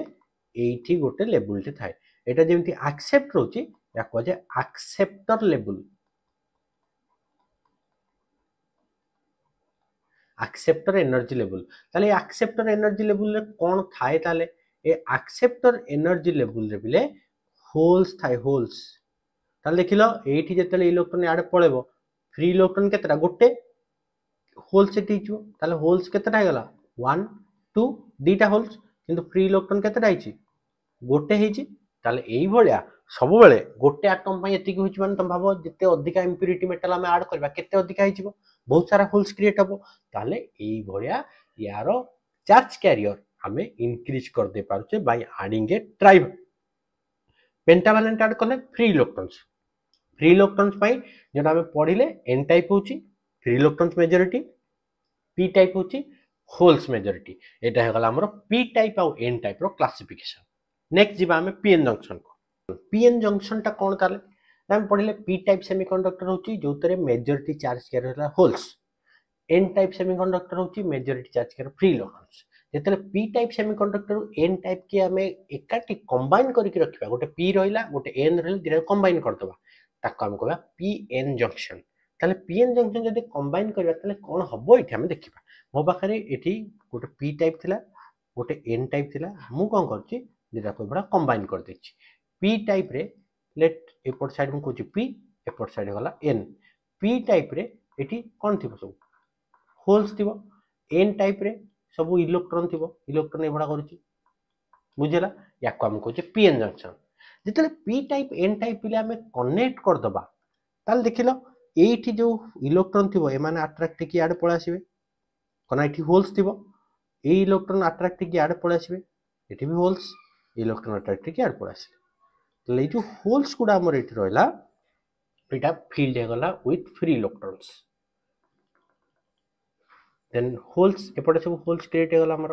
एठी गोटे लेवल टे थाए एटा जेमति एक्सेप्ट रोची या को जे acceptor level acceptor energy level ताले एक्सेप्टर एनर्जी लेवल रे कोन थाए ताले ए एक्सेप्टर एनर्जी लेवल रे बिले होल्स थाए होल्स ताले देखिलो एठी जेतले इलेक्ट्रॉन आडे पळेबो फ्री इलेक्ट्रॉन केतरा गोटे होल्स एठी हिचो ताले होल्स केतरा हेगला 1 2 दीटा होल्स किंतु फ्री इलेक्ट्रॉन केतरा हिची गोटे हिची ताले एई भलिया सब बेले गोटे एटम पई एति होची माने तम भाबो जते अधिका इंप्योरिटी मेटल हम ऐड करबा केते अधिका हिचबो बहुत सारा होल्स क्रिएट हबो ताले एई भलिया यारो चार्ज कैरियर हमें इंक्रीज कर दे पारुचे बाय एडिंग ए ट्राइव पेंटावैलेंट ऐड करले फ्री इलेक्ट्रॉन्स पई जेटा हमें पढिले एन टाइप होची free electrons majority P type होची होल्स मेजॉरिटी एटा हे गला हमरो पी टाइप और एन टाइप रो क्लासिफिकेशन नेक्स्ट जीवा हमें पीएन जंक्शन को पीएन जंक्शन टा कोन ताले हम पढिले पी टाइप सेमीकंडक्टर होची जोतरे majority charge carrier holes N type semiconductor होची मेजॉरिटी चार्ज के फ्री इलेक्ट्रॉन्स जेतले P type semiconductor N type के हमें एकाठी कंबाइन करके रखिबा गोटे पी रहिला गोटे एन रहिला दिरा कंबाइन कर दबा ताको हम कहबा पी एन जंक्शन ताले पी एन जंक्शन जदि कंबाइन करबा ताले कोन हबो इठी हम देखिबा मो पाखरे एठी गोटे पी टाइप थिला गोटे एन टाइप थिला मु कोन करछि दिरा को बडा कंबाइन कर देछि पी टाइप रे लेट एपोर्ट साइड मु कहछि पी एपोर्ट साइड गला एन पी टाइप रे एठी कोन थिबो सब होल्स थिबो एन टाइप रे सब इलेक्ट्रॉन थिबो इलेक्ट्रॉन एबडा करूची बुझेला याको हम कहछि पीएन जंक्शन जेतले पी टाइप एन टाइप पिले हमें कनेक्ट कर दबा ताल देखिलो एठी जो इलेक्ट्रॉन थिबो ए माने अट्रैक्ट की आड पळा आसीबे कोना एठी होल्स थिबो ए इलेक्ट्रॉन अट्रैक्ट की आड पळा आसीबे एठी भी होल्स इलेक्ट्रॉन अट्रैक्ट की आड पळा आसीबे तले जो होल्स गुडा हमर एठी रहला एटा फील्ड हे गला with free electrons then holes एपटे सब होल्स क्रिएट हो गला हमर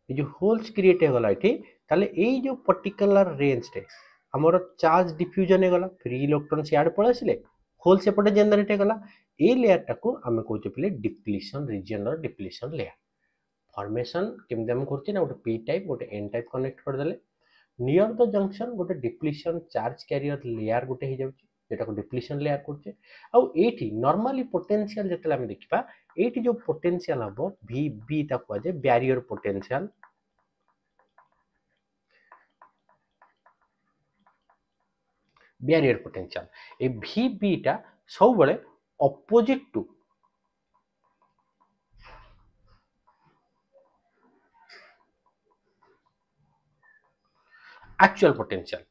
ए जो होल्स क्रिएट हो गला एठी ताले ए जो पर्टिकुलर रेंज रे हमर चार्ज डिफ्यूजन हो गला फ्री इलेक्ट्रॉन से आड पळे आसीले होल्स एपटे जनरेट हो गला ए लेयर टाको हमें कहउचे पले डिप्लीशन रीजन और डिप्लीशन लेयर फॉर्मेशन केमते हम करछि ना गोटे पी टाइप गोटे एन टाइप कनेक्ट कर देले नियर द जंक्शन गोटे डिप्लीशन चार्ज कैरियर लेयर गोटे हे जाउछि जेटा को डिप्लीशन लेयर करछे आ एठी नॉर्मली पोटेंशियल जेतला हम देखिबा एठी जो पोटेंशियल हबो वी बी ता को जे बैरियर पोटेंशियल ए वी बी ता सब बळे ऑपोजिट टू एक्चुअल पोटेंशियल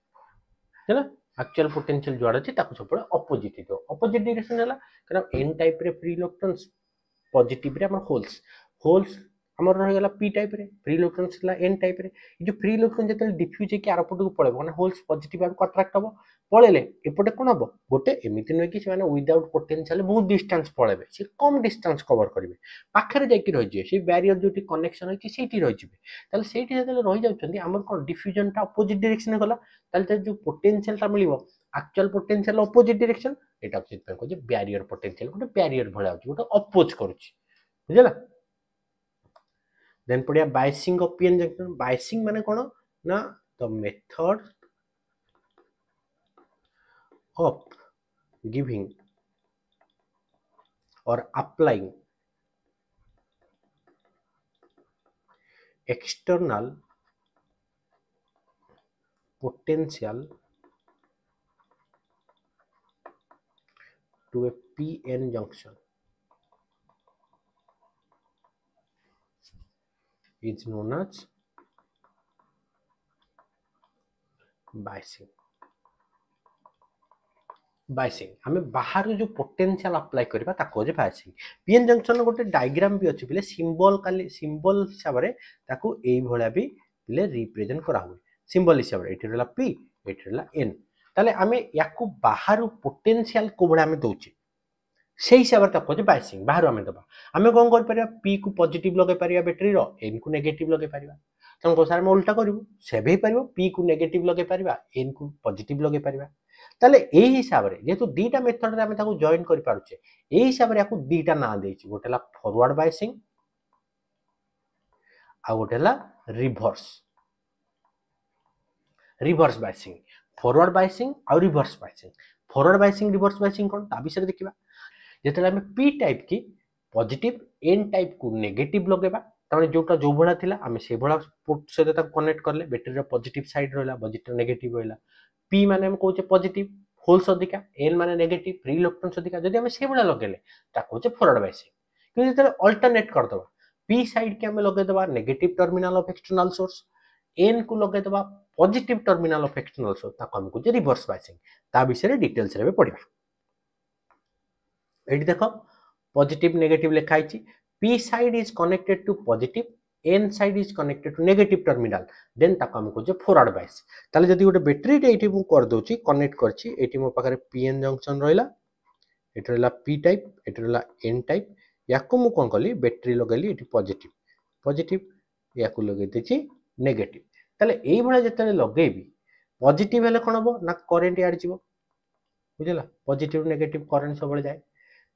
है एक्चुअल पोटेंशियल जो अछि ताको सब ऑपोजिट हितो ऑपोजिट डायरेक्शन हला कारण एन टाइप रे फ्री इलेक्ट्रॉन्स पॉजिटिव रे हमर होल्स हमर रह गेला पी टाइप रे फ्री इलेक्ट्रॉन्स ला एन टाइप रे जो फ्री इलेक्ट्रॉन जतल डिफ्यूज के आरपट को पळेबो माने होल्स पॉजिटिव आर को अट्रैक्ट हबो पळेले एपटे कोन हबो गोटे एमिति नै कि माने विदाउट पोटेंशियल बहुत डिस्टेंस पळेबे से कम डिस्टेंस कवर करिवे पाखरे जाकी रहि जे से बैरियर जोटी कनेक्शन है कि सेठी रहि जिवे ताले सेठी जतल रहि जाउछन्ती हमर कोन डिफ्यूजन ता अपोजिट डायरेक्शन गला ताले जो पोटेंशियल ता मिलिबो एक्चुअल पोटेंशियल अपोजिट डायरेक्शन एटा चित पे को जे बैरियर पोटेंशियल गोटे बैरियर भला होची गोटे अपोज करूची बुझला देन पड़िया biasing of PN junction biasing माने कोन ना द मेथड ऑफ गिविंग और applying external potential to a PN junction is known as biasing हमें बाहर जो पोटेंशियल अप्लाई करबा ताको जे बायसिंग पीएन जंक्शन गोटे डायग्राम भी अछि बिले सिंबल हिसाब रे ताको एई भळा भी बिले रिप्रेजेंट करा हुए सिंबल हिसाब रे एठी रहला पी एठी रहला एन ताले हमें याकू बाहर पोटेंशियल को बडा हमें दोछि से हिसाब रे ताको जे बायसिंग बाहर हमें दबा हमें कोन कर परिया पी को पॉजिटिव लगे परिया बैटरी रो एन को नेगेटिव लगे परिया तम को सार में उल्टा करिवो सेबे परिबो पी को नेगेटिव लगे परिया एन को पॉजिटिव लगे परिया ताले ए हिसाब रे जेतु दीटा मेथड रे हमें ताको जॉइन करि पारुछे ए हिसाब रे याकू दीटा ना देछि गोटेला फॉरवर्ड बायसिंग आ गोटेला रिवर्स बायसिंग फॉरवर्ड बायसिंग आ रिवर्स रिवर्स बायसिंग कोन ता विषय देखिबा जेतले हमें पी टाइप की पॉजिटिव एन टाइप को नेगेटिव लगेबा ताने जोटा जो भला थिला हमें से भला पोर्ट से ता कनेक्ट करले बैटरी रे पॉजिटिव साइड रहला पॉजिटिव नेगेटिव रहला पी माने हम कहूचे पॉजिटिव होल्स अधिका एन माने नेगेटिव फ्री इलेक्ट्रॉन्स अधिका जदि हम से भला लगेले ता कहूचे फॉरवर्ड बायसिंग कि जेतले अल्टरनेट कर दबा पी साइड के हमें लगे दबा negative terminal of external source N को लगे दबा positive terminal of external source ता हम कहूचे रिवर्स बायसिंग ता विषय डिटेल्स रे पढिबा एठी देखो पॉजिटिव नेगेटिव लिखा है P side is connected to positive N side is connected to negative terminal then ताको हम कहूचे फॉरवर्ड बायस ताले जदी गोटे बैटरी रे एठी मु कर दोची कनेक्ट करची एठी मो पाखरे पीएन जंक्शन रहला एठी रहला पी टाइप एठी रहला एन टाइप याको मु कोन कली बैटरी लगेली एठी पॉजिटिव याको लगे देची नेगेटिव ताले एई भला जतले लगेबी पॉजिटिव हेले कोन हबो ना करंट याड जीवो बुझला पॉजिटिव नेगेटिव करंट सब जाए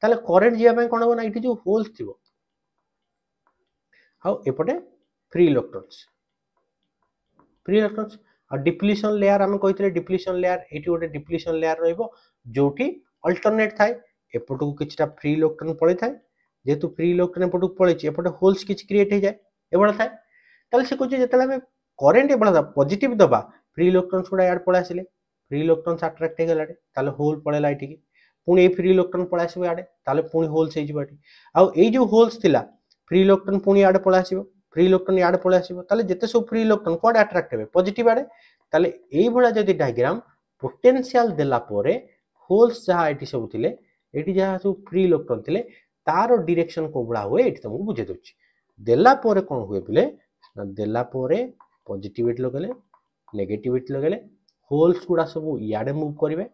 ताले करेंट जीवा पई कोन हो ना इठी जो होल्स थिबो आ एपटे फ्री इलेक्ट्रॉन्स आ डिप्लीशन लेयर आम कही डिप्लीशन लेयर ये गोटे डिप्लीशन लेयर रोटी अल्टरनेट थाए एपटू किछटा फ्री इलेक्ट्रॉन पड़े थाए जेहेतु फ्री इलेक्ट्रॉन एपटू पड़े एपटे होल्स किछ क्रिएट हो जाए एभला थाए ताले से कहूँ जो आम करेन्ट एभला पॉजिटिव दबा फ्री इलेक्ट्रॉन्स गुड़ा यार पड़े आसिले फ्री इलेक्ट्रॉन्स अट्रैक्ट हो गला ताले होल पड़ेला एटिकी पुणी फ्री इलेक्ट्रॉन पड़े आसो आड़े ताले पुणी होल्स हो एटी आ जो होल्स थिला फ्री इलेक्ट्रॉन पुणी आड़े पड़े आसो फ्री इलेक्ट्रॉन यार पड़े आसो ताले जेते सब फ्री इलेक्ट्रॉन कोड अट्रैक्ट हेबे पॉजिटिव आड़े ताले एई भला जदी डायग्राम पोटेंशियल देला पोरे होल्स जहा एटी सब थिले एटी जहा सब फ्री इलेक्ट्रॉन थिले तार डायरेक्शन को बड़ा हुए एटी तुमको बुझे दोछि देला पोरे कोन हुए बिले ना देला पोरे पॉजिटिविटी लगले नेगेटिविटी लगले होल्स गुडा सब याडे मूव करिवे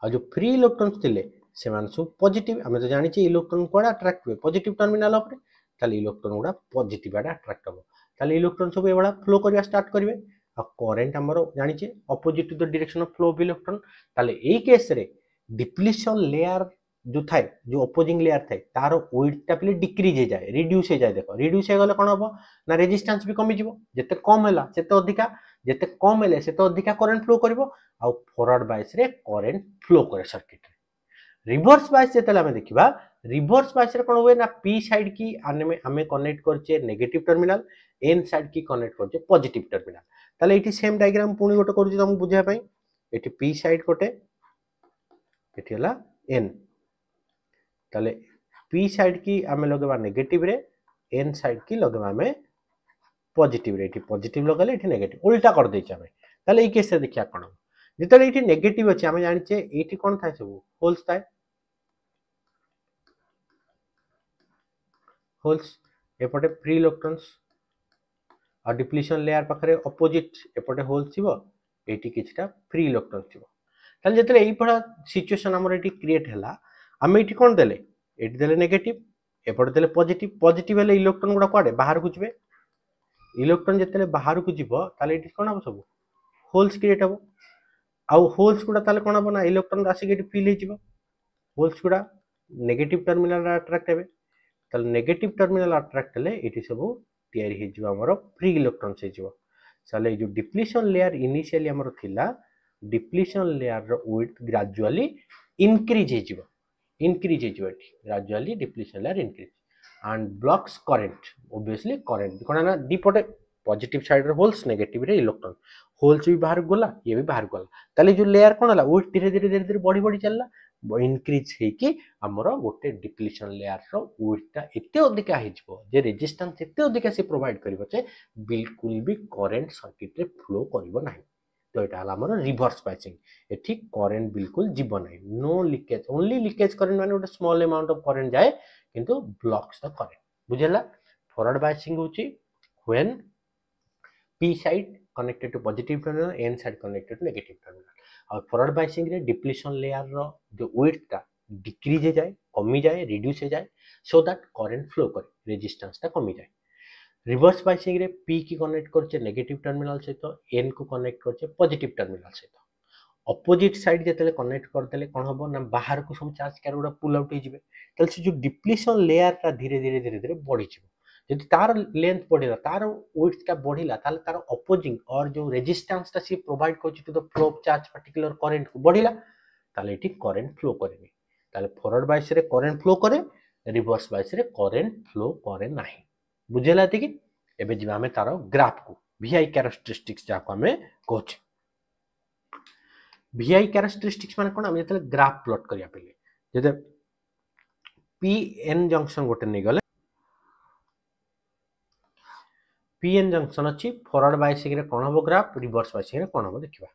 आ जो फ्री इलेक्ट्रॉन्स थिले से मान सब पॉजिटिव हमें तो जानि छि इलेक्ट्रॉन कोड अट्रैक्ट हुए पॉजिटिव टर्मिनल ऊपर ताले इलेक्ट्रॉन गुडा पॉजिटिव आडे अट्रैक्ट हो ताले इलेक्ट्रॉन सब एवडा फ्लो करिया स्टार्ट करिवे आ करंट हमर जानि छि opposite to the direction of flow of electron ताले एई केस रे डिप्लीशन लेयर जो थाए जो अपोजिंग लेयर थाए तार वेटटा पले डिक्रीज हो जाए रिड्यूस हो जाए देखो रिड्यूस हो गले कोन हबो ना रेजिस्टेंस भी कमी जिवो जते कम हैला सेते अधिका जते कम हेले सेते अधिका करंट फ्लो करबो आ फॉरवर्ड बायस रे करंट फ्लो करे सर्किट रे रिवर्स बायस जेते हमें देखिबा रिवर्स बायस रे कोन होए ना पी साइड की हमें कनेक्ट करछे नेगेटिव टर्मिनल एन साइड की कनेक्ट करछे पॉजिटिव टर्मिनल ताले एठी सेम डायग्राम पुणी गोटे करूची तुम बुझिया पई एठी पी साइड कोटे एठी हला एन ताले पी साइड की आमे लगेबा नेगेटिव रे एन साइड की लगेबा आमे पॉजिटिव रे एठी पॉजिटिव लगले एठी नेगेटिव उल्टा कर देछि आमे ताले ए केस रे देखिया कोन जेतले एठी नेगेटिव अछि आमे जानि छे एठी कोन थाय सब होल्स थाय होल्स एपटे फ्री इलेक्ट्रॉन्स आ डिप्लीशन लेयर पाखरे अपोजिट एपटे होल्स थिबो एठी किछटा फ्री इलेक्ट्रॉन्स थिबो ताले जेतले एई पडा सिचुएशन हमर एठी क्रिएट हला आमे एठी कोन देले एठी देले नेगेटिव एपटे देले पॉजिटिव पॉजिटिव हेले इलेक्ट्रॉन गुडा कोडे बाहर को जिवे इलेक्ट्रॉन जेतले बाहर को जिवो ताले एठी कोन हबो सब होल्स क्रिएट हबो आ होल्स गुडा ताले कोन हबो ना इलेक्ट्रॉन आसी एठी फिल हे जिवो होल्स गुडा नेगेटिव टर्मिनल अट्रैक्ट हेबे ताले नेगेटिव टर्मिनल अट्रैक्ट हेले एठी सब तयारी हे जिवो हमर फ्री इलेक्ट्रॉन्स हे जिवो ताले जो डिप्लीशन लेयर इनिशियली हमर थिला डिप्लीशन लेयर रो विड्थ ग्रेजुअली इंक्रीज हे जिवो एठी gradually depletion layer increase and blocks current obviously current कोन ना दीपटे पॉजिटिव साइड रे होल्स नेगेटिव रे इलेक्ट्रॉन होल्स भी बाहर गला ये भी बाहर गला ताले जो लेयर कोन हला विड्थ धीरे धीरे बढ़ी चलला इंक्रीज हे कि हमर गोटे डिप्लीशन लेयर रो विड्थटा एते अधिका हे जिवो जे रेजिस्टेंस एते अधिका से प्रोवाइड करिवो जे बिल्कुल भी करंट सर्किट रे फ्लो करिवो नाही तो एटा हला हमर रिवर्स बायसिंग एठी करंट बिल्कुल जीव नाही no leakage only leakage current माने गोटे स्मॉल अमाउंट ऑफ करंट जाए किंतु ब्लॉक्स द करंट बुझेला फॉरवर्ड बायसिंग होची when P side connected to positive terminal N side connected to negative terminal और फॉरवर्ड बायसिंग रे डिप्लीशन लेयर रो जो विड्थ ता डिक्रीज हो जाए कमी जाए रिड्यूस हो जाए सो दैट करंट फ्लो करे रेजिस्टेंस ता कमी जाए रिवर्स बायसिंग रे पी की कनेक्ट करछे नेगेटिव टर्मिनल सहित एन को कनेक्ट करछे पॉजिटिव टर्मिनल सहित अपोजिट साइड जेतले कनेक्ट कर देले कोन हबो ना बाहर को सब चार्ज कैर गुडा पुल आउट हे जिवे तल से जो डिप्लीशन लेयर ता धीरे धीरे बढ़ी जिवो यदि तार लेंथ बढ़िला तार विड्थ ता बढ़िला ताले तार अपोजिंग और जो रेजिस्टेंस ता सी प्रोवाइड करछि to the flow of charge particular current को बढ़िला ताले एठी करंट फ्लो करेनी ताले फॉरवर्ड बायस रे करंट फ्लो करे रिवर्स बायस रे करंट फ्लो करे नाही बुझेला कि एबे जिबा हमें तार ग्राफ को VI कैरेक्टरिस्टिक्स जाको हमें कहछि VI कैरेक्टरिस्टिक्स माने कोन हम जेतले ग्राफ प्लॉट करिया पहिले जेते PN जंक्शन गोटे नै गले PN जंक्शन अछि फॉरवर्ड बायसिंग रे कोन हबो ग्राफ रिवर्स बायसिंग रे कोन हबो देखिबा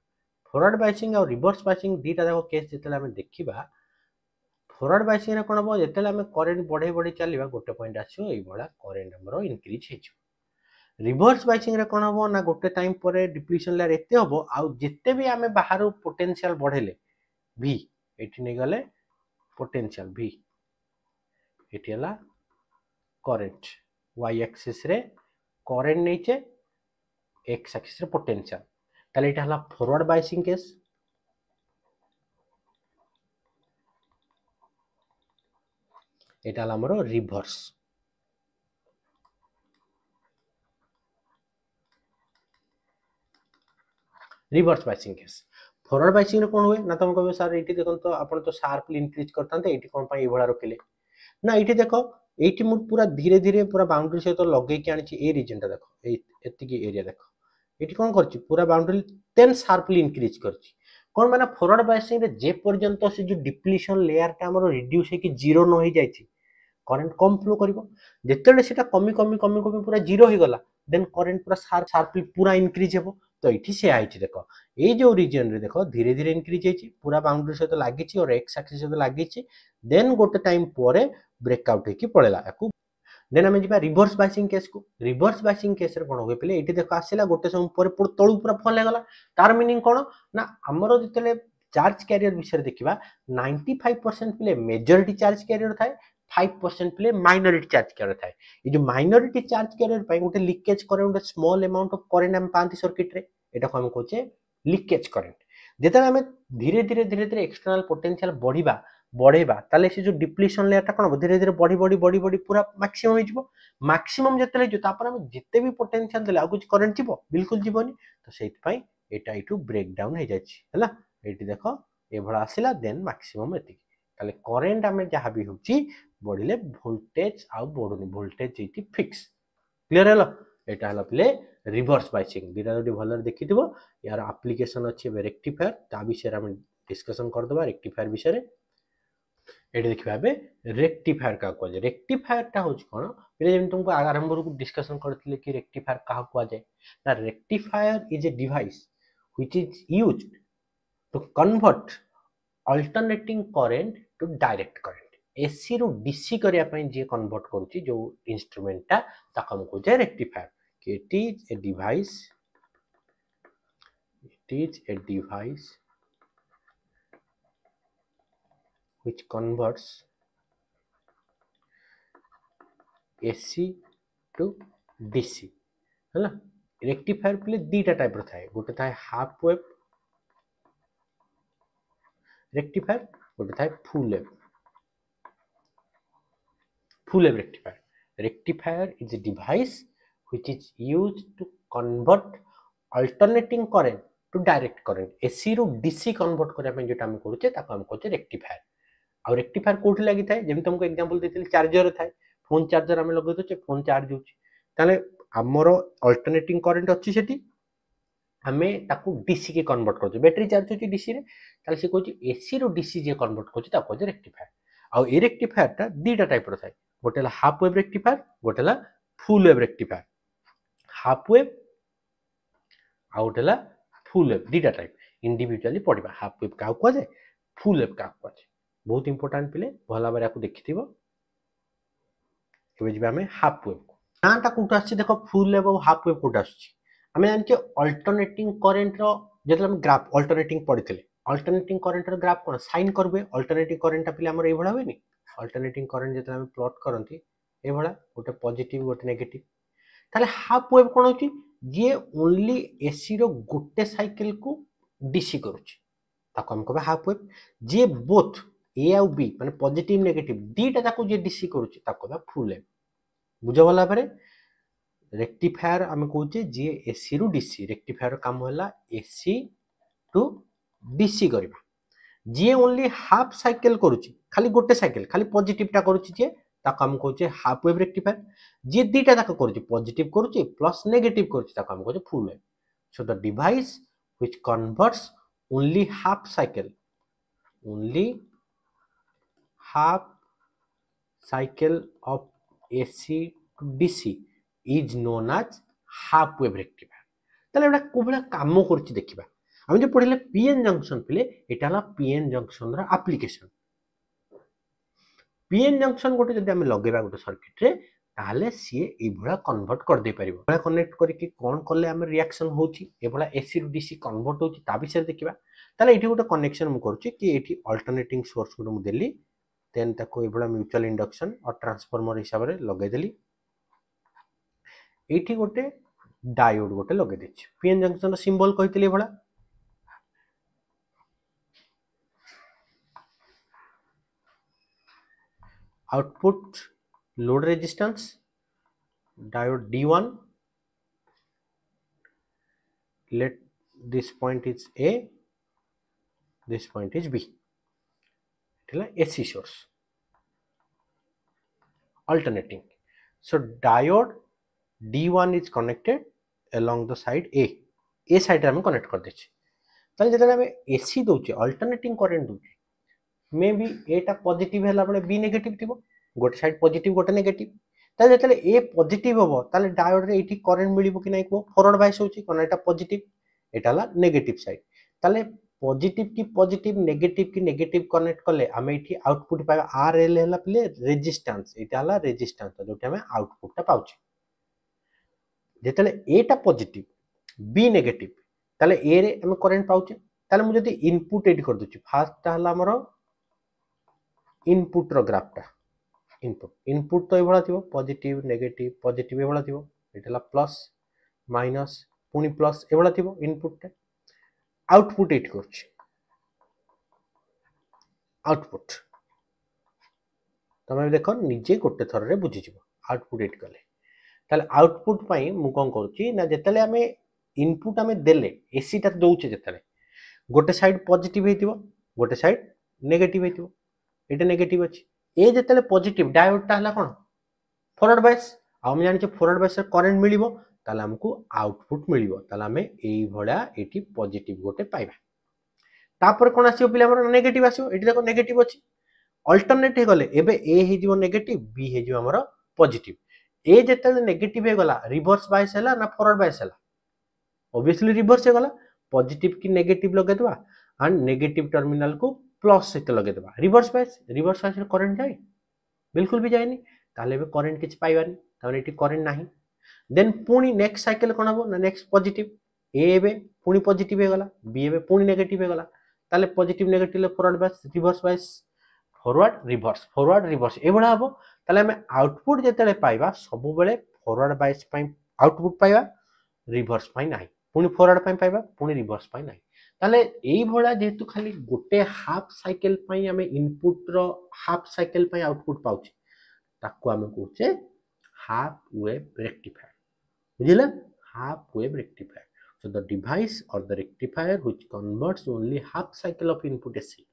फॉरवर्ड बायसिंग और रिवर्स बायसिंग दीटा देखो केस जेतले हमें देखिबा फॉरवर्ड बायसिंग रे कोन हबो जेतले हमें करंट बढ़े चलीबा गोटे पॉइंट आछो एई बडा करंट हमरो इंक्रीज हे छ रिवर्स बायसिंग रे कोन हबो ना गोटे टाइम परे डिप्लीशन लेयर एते हबो आ जेते भी हमें बाहर पोटेंशियल बढ़ेले V एठी नै गले पोटेंशियल V एठी हला करंट y एक्सिस रे करंट नैचे x एक्सिस रे पोटेंशियल ताले एटा हला फॉरवर्ड बायसिंग केस एटा हमरो reverse biasing case forward biasing रे कोन हुए ना तुम कहबे सर एठी देखन तो आपण तो शार्पली इंक्रीज करथांते एठी कोन पई एभळा रखिले ना एठी देखो एठी मु पूरा धीरे धीरे पूरा बाउंड्री सहित लगे के आनी ए रीजन टा देखो एति की एरिया देखो एठी कोन करछि पूरा बाउंड्री देन शार्पली इंक्रीज करछि कोन माने फॉरवर्ड बाइसिंग रे जे पर्यंत से जो डिप्लीशन लेयर टा हमरो रिड्यूस हे कि जीरो न हो जायछि करंट कम फ्लो करिवो जेतेले सेटा कमी कमी कमी कमी पूरा जीरो हो गला देन करंट पूरा शार्पली पूरा इंक्रीज हेबो तो एठी से आइछि देखो ए जो रीजन रे देखो धीरे धीरे इंक्रीज हेछि पूरा बाउंड्री सहित लागिछि और एक्स एक्सिस सहित लागिछि देन गोटे टाइम परे ब्रेकआउट हेकि पळेला याकू देन हमें जिबा रिवर्स बाइसिंग केस को रिवर्स बाइसिंग केस रे कोन होय पले एठी देखो आसिला गोटे समय परे तळु पूरा फॉल हेगला तार मीनिंग कोन ना हमरो जेतेले चार्ज कैरियर विषय देखिबा 95% पले मेजॉरिटी चार्ज कैरियर थाए 5% पले माइनॉरिटी चार्ज कैरियर थाए ये जो माइनॉरिटी चार्ज कैरियर पई गोटे लीकेज करे गोटे स्मॉल अमाउंट ऑफ करंट हम पांती सर्किट रे एटा को हम कहचे लीकेज करंट जेते हमें धीरे धीरे धीरे धीरे एक्सटर्नल पोटेंशियल बढ़ेबा ताले से जो डिप्लीशन लेयर कोन धीरे धीरे बढ़ी पूरा मैक्सिमम हो जिवो मैक्सिमम जेते जो तापर हम जेते भी पोटेंशियल देला कुछ करंट जिवो बिल्कुल जीवनी तो सेति पई एटा इटू ब्रेक डाउन हो जाछि हला एटी देखो ए भला आसिला देन मैक्सिमम एति ताले करंट हमें जहां भी होछि बढ़िले वोल्टेज आ बढ़ुनी वोल्टेज एटी फिक्स क्लियर हला एटा हला प्ले रिवर्स बाइसिंग दिरा जदी भलर देखिथिबो यार एप्लीकेशन अछि रेक्टिफायर ता विषय हम डिस्कशन कर दबा रेक्टिफायर विषय रे एटी देखिबा बे रेक्टिफायर का कोजे रेक्टिफायर ता होछ कोन पहिले जेम तुमको आरंभ रू डिस्कशन करथिले कि रेक्टिफायर का को जाय ना rectifier is a device which is used to convert alternating current to direct current AC रू डीसी करिया पई जे कन्वर्ट करूची जो इंस्ट्रूमेंट ता ताका हम को जाय रेक्टिफायर कि it is a device which converts AC to DC है रेक्टिफायर पले दीटा टाइप रो थाए गोटे थाए हाफ वेव रेक्टिफायर गोटे थाए full wave rectifier is a device which is used to convert alternating current to direct current AC रो DC convert करिया पे जेटा हम करूचे ताको हम कहचे रेक्टिफायर आ रेक्टिफायर कोठी लागि थाए जेम तुमको एग्जांपल देथिल चार्जर थाए फोन चार्जर हम लगे तो फोन चार्ज होची ताले हमरो अल्टरनेटिंग करंट अछि सेठी हमें ताको डीसी के कन्वर्ट करछे बैटरी चार्ज होची डीसी रे ताले से कहची एसी रो डीसी जे कन्वर्ट करछे ताको कहचे रेक्टिफायर आ ए रेक्टिफायर ता दीटा टाइप रो थाए गोटेला हाफ वेव रेक्टिफायर गोटेला full wave rectifier half wave आ गोटेला फुल वेव दीटा टाइप इंडिविजुअली पढिबा हाफ वेव का कहजे फुल वेव का कहजे बहुत इंपोर्टेंट पिले भला बारे को देखिथिबो एबे जिबा हमें हाफ वेव नाटा कोटा आछि देखो फुल वेव और हाफ वेव कोटा आछि हमें जान के अल्टरनेटिंग करंट रो जेतले हम ग्राफ अल्टरनेटिंग पढिथिले अल्टरनेटिंग करंट रो ग्राफ कोन साइन करबे अल्टरनेटिंग करंट पिले हमर ए भला होइनी अल्टरनेटिंग करंट जेतले हम प्लॉट करंती ए भला गोटे पॉजिटिव गोटे नेगेटिव ताले हाफ वेव कोन होची जे ओनली एसी रो गोटे साइकिल को डीसी करूची ताको हम कहबा हाफ वेव जे बोथ ए आ बी माने पॉजिटिव नेगेटिव दीटा ताको जे डीसी करूची ताको कहबा फुल वेव बुझ वाला पारे रेक्टिफायर हम कहूचे जे एसी रु डीसी रेक्टिफायर काम होला एसी टू डीसी करबा जे ओनली हाफ साइकिल करूची खाली गोटे साइकिल खाली पॉजिटिव टा करूची जे ताको हम कहूचे हाफ वेव रेक्टिफायर जे दीटा ताको करूची पॉजिटिव करूची प्लस नेगेटिव करूची ताको हम कहूचे full wave so the device which converts only half cycle only half cycle of AC to DC is known as half wave rectifier ताले एटा कोबला काम करछि देखिबा हम जे पढिले पीएन जंक्शन पिले एटा हला पीएन जंक्शन रा एप्लीकेशन पीएन जंक्शन गोटे जदि हम लगेबा गोटे सर्किट रे ताले सी ए भला कन्वर्ट कर दे परिबो भला कनेक्ट करिके कोन करले हम रिएक्शन होछि ए भला एसी रु डीसी कन्वर्ट होछि ता विषय देखिबा ताले एठी गोटे कनेक्शन मु करछि कि एठी अल्टरनेटिंग सोर्स को मु देली देन ताको ए भला म्यूचुअल इंडक्शन और ट्रांसफार्मर हिसाब रे लगे देली एठी गोटे डायोड गोटे लगे देछि पीएन जंक्शन रा सिंबल कहितले भला output load resistance, diode D1, let this point is A, this point is B, AC source alternating. So diode D1 is connected along the side A side रे हम connect कर देचे. ताले जेतले हम AC दोचे alternating current दोचे मे B एटा पॉजिटिव हैला बळे बी नेगेटिव थिबो गोटे साइड पॉजिटिव गोटे नेगेटिव ताले जेतले ए पॉजिटिव हबो ताले डायोड रे एठी करंट मिलिबो कि नै को फॉरवर्ड बायस होची कोन एटा पॉजिटिव एटा ला नेगेटिव साइड ताले पॉजिटिव नेगेटिव कनेक्ट करले हम एठी आउटपुट पाबा आरएल हैला प्ले रेजिस्टेंस एटा ला रेजिस्टेंस जोटे हम आउटपुट ता पाउची जेतले एटा पॉजिटिव बी नेगेटिव ताले ए रे हम करंट पाउचे ताले मु जदी इनपुट एडी कर दोची फर्स्ट ता हला हमरो इनपुट रो ग्राफ टा इनपुट तो ए भला थिबो पॉजिटिव ए भला थिबो एटला प्लस माइनस पुनी प्लस ए भला थिबो इनपुट टा आउटपुट एट करछि आउटपुट तमे देखो निजे गोटे थर रे बुझि जिवो आउटपुट एट कले ताले आउटपुट पई मु कोन करछि ना जेतले हमें इनपुट हमें देले एसी टा दोउचे जेतले गोटे साइड पॉजिटिव हेतिबो गोटे साइड नेगेटिव हेतिबो एटा नेगेटिव अछि ए जेतले पॉजिटिव डायोड टा हला कोन फॉरवर्ड बायस हम जानि छ फॉरवर्ड बायस करंट मिलिबो ताले हमकु आउटपुट मिलिबो ताले हमें एई भडा एठी पॉजिटिव गोटे पाइबा तापर कोन आसीबो पिला हमर नेगेटिव आसीबो एठी देखो नेगेटिव अछि अल्टरनेट हे गले एबे ए हे जिवो नेगेटिव बी हे जिवो हमर पॉजिटिव ए जेतले नेगेटिव हे गला रिवर्स बायस हला ना फॉरवर्ड बायस हला ऑब्वियसली रिवर्स हे गला पॉजिटिव की नेगेटिव लगे दबा एंड नेगेटिव टर्मिनल को प्लस सहित लगे दबा रिवर्स बायस रे करंट जाय बिल्कुल भी जायनी ताले बे करंट किछ पाइबानी ताने एठी करंट नाही देन पुनी नेक्स्ट साइकिल कोन हबो ना नेक्स्ट पॉजिटिव ए बे पुनी पॉजिटिव हे गला बी बे पुनी नेगेटिव हे गला ताले पॉजिटिव नेगेटिव ले फॉरवर्ड बायस फॉरवर्ड रिवर्स ए बडा हबो ताले हम आउटपुट जेतले पाइबा सब बेले फॉरवर्ड बायस पई आउटपुट पाइबा रिवर्स पई नाही पुनी फॉरवर्ड पई पाइबा पुनी रिवर्स पई नाही ताले एई भडा जेतु खाली गोटे हाफ साइकिल पई हमें इनपुट रो हाफ साइकिल पई आउटपुट पाउची ताको हमें कहूचे हाफ वेव रेक्टिफायर बुझिला half wave rectifier so the device or the rectifier which converts only half cycle of input AC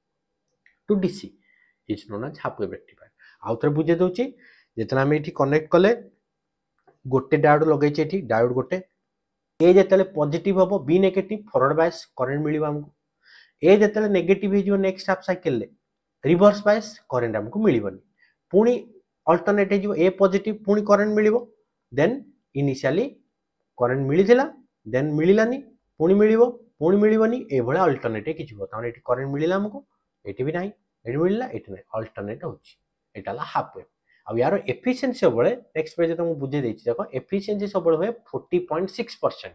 to DC is known as half wave rectifier आउथरे बुझे दोची जेतना हम एठी कनेक्ट कले गोटे डायोड लगै छै एठी डायोड गोटे ए जेतले पॉजिटिव हबो B negative forward bias current मिलिबा हमको ए जेतले नेगेटिव हे जो नेक्स्ट हाफ साइकिल ले रिवर्स बायस करंट हमको मिलिबनी पुनी अल्टरनेट हे जो ए पॉजिटिव पुनी करंट मिलिबो देन इनिशियली करंट मिलिथिला देन मिलिलानी पुनी मिलिबनी ए भला अल्टरनेट किछ हो ताने एठी करंट मिलिला हमको एठी भी नाही एठी मिलिला एठी नाही अल्टरनेट होची एटाला हाफ वेव अब यार एफिशिएंसी सबले नेक्स्ट पेज तो बुझे देछि देखो एफिशिएंसी सबले होय 40.6%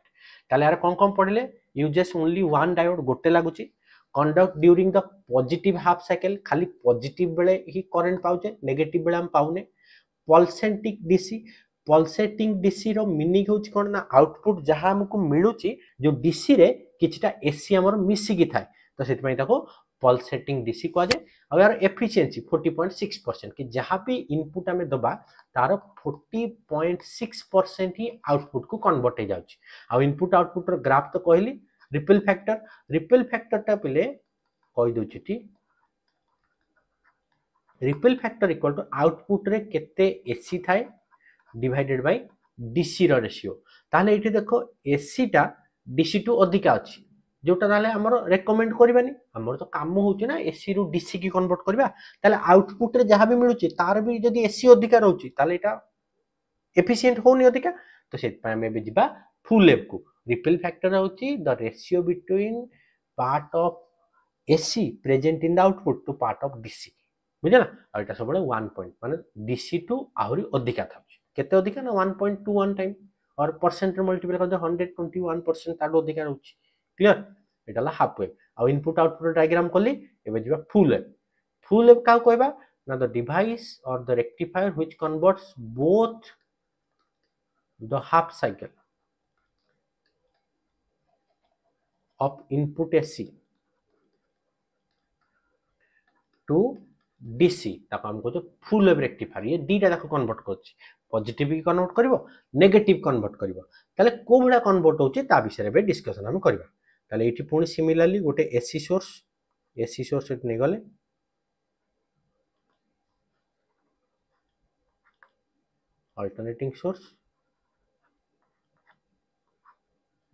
ताले यार कोन पढले यूजेस ओनली वन डायोड गोटे लागुची conduct during the positive half cycle खाली पॉजिटिव बेले ही करंट पाउचे नेगेटिव बेले हम पाउने पल्सेटिंग डीसी रो मीनिंग होच कोन ना आउटपुट जहां हमको मिलुची जो डीसी रे किछटा एसी हमर मिसी की थाय तो सेट पई ताको पल्सेटिंग डीसी को जाए और यार एफिशिएंसी 40.6% कि जहां भी इनपुट हमें दबा तार 40.6% ही आउटपुट को कन्वर्ट हो जाउची आ इनपुट आउटपुट रो ग्राफ तो कहली रिपल फैक्टर टा पिले कहि दोची टी ripple factor equal to output रे केते एसी थाए डिवाइडेड बाय डीसी रो रेशियो ताले एठी देखो एसी टा डीसी टू अधिका अछि जोटा ताले हमर रेकमेंड करबानी हमर तो काम होउची ना एसी रु डीसी की कन्वर्ट करबा ताले आउटपुट रे जहां भी मिलुची तार भी जदी एसी अधिका रहउची ताले एटा एफिशिएंट होनी अधिका तो सेट पय हमें जिबा फुल वेव को रिपल फैक्टर होउची the ratio between part of AC present in the output to part of DC बुझला और एटा सबले 1 पॉइंट माने डीसी टू आहुरी अधिका थाउची केते अधिका ना 1.21 टाइम और परसेंट रे मल्टीप्लाई कर दे 121% ताडो अधिका रहउची क्लियर एटाला हाफ वेव आ इनपुट आउटपुट डायग्राम कली एबे जिबा फुल वेव का कहबा ना द डिवाइस और the rectifier which converts both the half cycle of input AC to DC ताको हम कहते फुल वेव रेक्टिफायर ये दीटा जाक कन्वर्ट करछि पॉजिटिव की कन्वर्ट करिवो नेगेटिव कन्वर्ट करिवो ताले को भडा कन्वर्ट होछि ता विषय रे डिस्कशन हम करबा ताले एठी पुणी सिमिलरली गोटे एसी सोर्स एट नै गले अल्टरनेटिंग सोर्स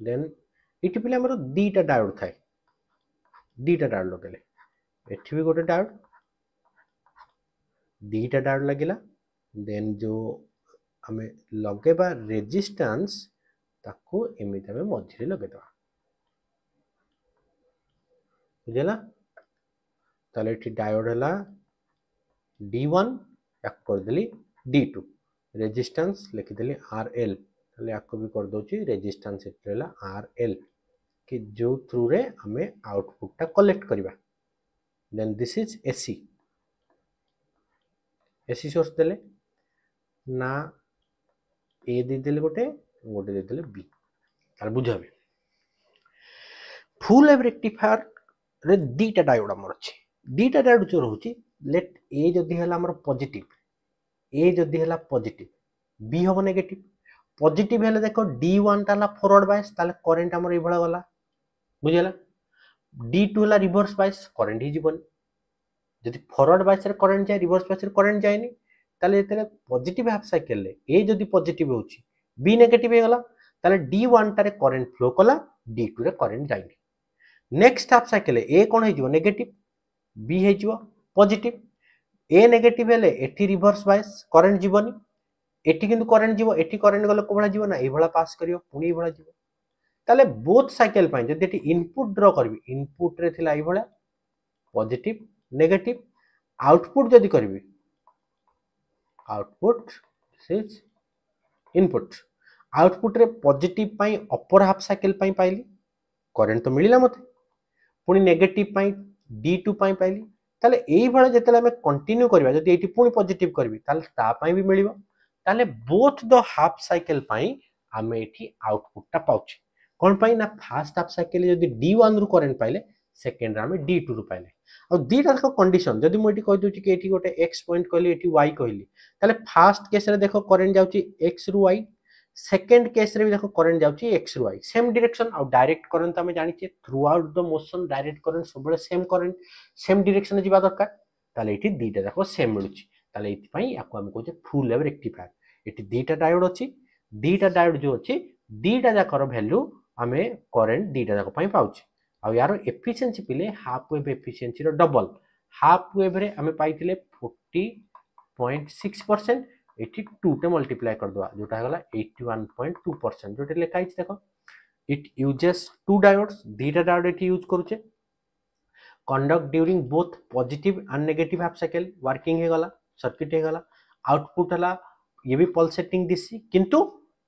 देन एठी पिले हमर दीटा डायोड थाए दीटा डायोड लगेले एठी भी गोटे डायोड दीटा डायोड लगिला देन जो हमें लगेबा रेजिस्टेंस ताको एमिति हमें मझिरे लगे दवा बुझला ताले एठी डायोड हला D1 याक कर देली D2 रेजिस्टेंस लिखि देली RL ताले याको भी कर दोची रेजिस्टेंस एठी हला RL कि जो थ्रू रे हमें आउटपुट टा कलेक्ट करबा then this is AC source देले ना ए दे देले गोटे दे देले बी तार बुझाबे फुल वेव रेक्टिफायर रे दीटा डायोड हमर अछि दीटा डायोड जो रहउची लेट ए जदी हला हमर पॉजिटिव बी होबो नेगेटिव पॉजिटिव हेले देखो D1 ताला फॉरवर्ड बायस ताले करंट हमर ए भला गला बुझला D2 हला रिवर्स बायस करंट ही जीवन जदि फॉरवर्ड बायस रे करंट जाय रिवर्स बायस रे करंट जायनी ताले जेते पॉजिटिव हाफ साइकिल ले ए जदि पॉजिटिव होची बी नेगेटिव हे गला ताले D1 टारे करंट फ्लो कला D2 रे करंट जायनी नेक्स्ट हाफ साइकिल ए कोन हे जीवो नेगेटिव बी हे जीवो पॉजिटिव ए नेगेटिव हेले एठी रिवर्स बायस करंट जीवनी एठी किंतु करंट जीवो एठी करंट गले कोबळा जीवो ना ए भला पास करियो पुणी ए भला जीवो ताले बोथ साइकिल पय जदि एठी इनपुट ड्रॉ करबी इनपुट रे थिला ए भला पॉजिटिव नेगेटिव आउटपुट जदि करबी आउटपुट दिस इनपुट आउटपुट रे पॉजिटिव पय अपर हाफ साइकिल पय पाइली करंट तो मिलिला मते पुणी नेगेटिव पय D2 पय पाइली ताले एई भला जेतेला हमें कंटिन्यू करबा जदि एठी पुणी पॉजिटिव करबी ताले ता पय भी मिलिबो ताले बोथ द हाफ साइकिल पय हमें एठी आउटपुट ता पाउची कोन पय ना फर्स्ट हाफ साइकिल जदि D1 रु करंट पाइले सेकंड रे हमें D2 रु पाइले और दीटा देखो कंडीशन जदि मु एठी कहि दोची कि एठी गोटे x पॉइंट कहली एठी y कहली ताले फर्स्ट केस रे देखो करंट जाउची x रु y सेकंड केस रे भी देखो करंट जाउची x रु y सेम डायरेक्शन और डायरेक्ट करंट हमें जानि छी through out the motion direct current सबले सेम करंट सेम डायरेक्शन जिबा दरकार ताले एठी दीटा देखो सेम मिलुची ताले एथि पई याको हम कहजे फुल वेव रेक्टिफायर एठी दीटा डायोड अछि दीटा डायोड जो अछि दीटा जाकर वैल्यू हमें करंट दीटा जाक पई पाउची आ यार एफिशिएंसी पिले हाफ वेव एफिशिएंसी रो डबल हाफ वेव रे हमें पाइथिले 40.6% एठी 2 टे मल्टीप्लाई कर दवा जोटा हला 81.2% जोटे लेखा हिच देखो इट यूजेस टू डायोड्स दीटा डायोड एठी यूज करूचे conduct during both positive and negative half cycle working हे गला सर्किट हे गला आउटपुट हला ये भी पल्सेटिंग डीसी किंतु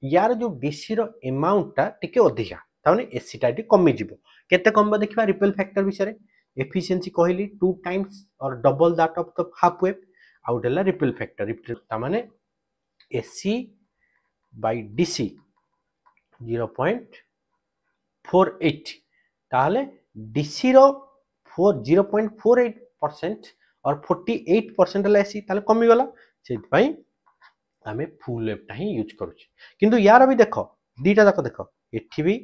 यार जो डीसी रो अमाउंट टा टिके अधिका ताने एसी टा कमी जिवो केते कम देखिबा रिपल फैक्टर विषय एफिशिएंसी कहली 2 टाइम्स और double that of the half wave out हला रिपल फैक्टर ता माने एसी बाय डीसी 0.48 ताले डीसी रो 0.48% और 48% हला एसी ताले कमी गला सेति पई हमें फुल वेव टा ही यूज करूची किंतु यार भी देखो दीटा जाक देखो एठी भी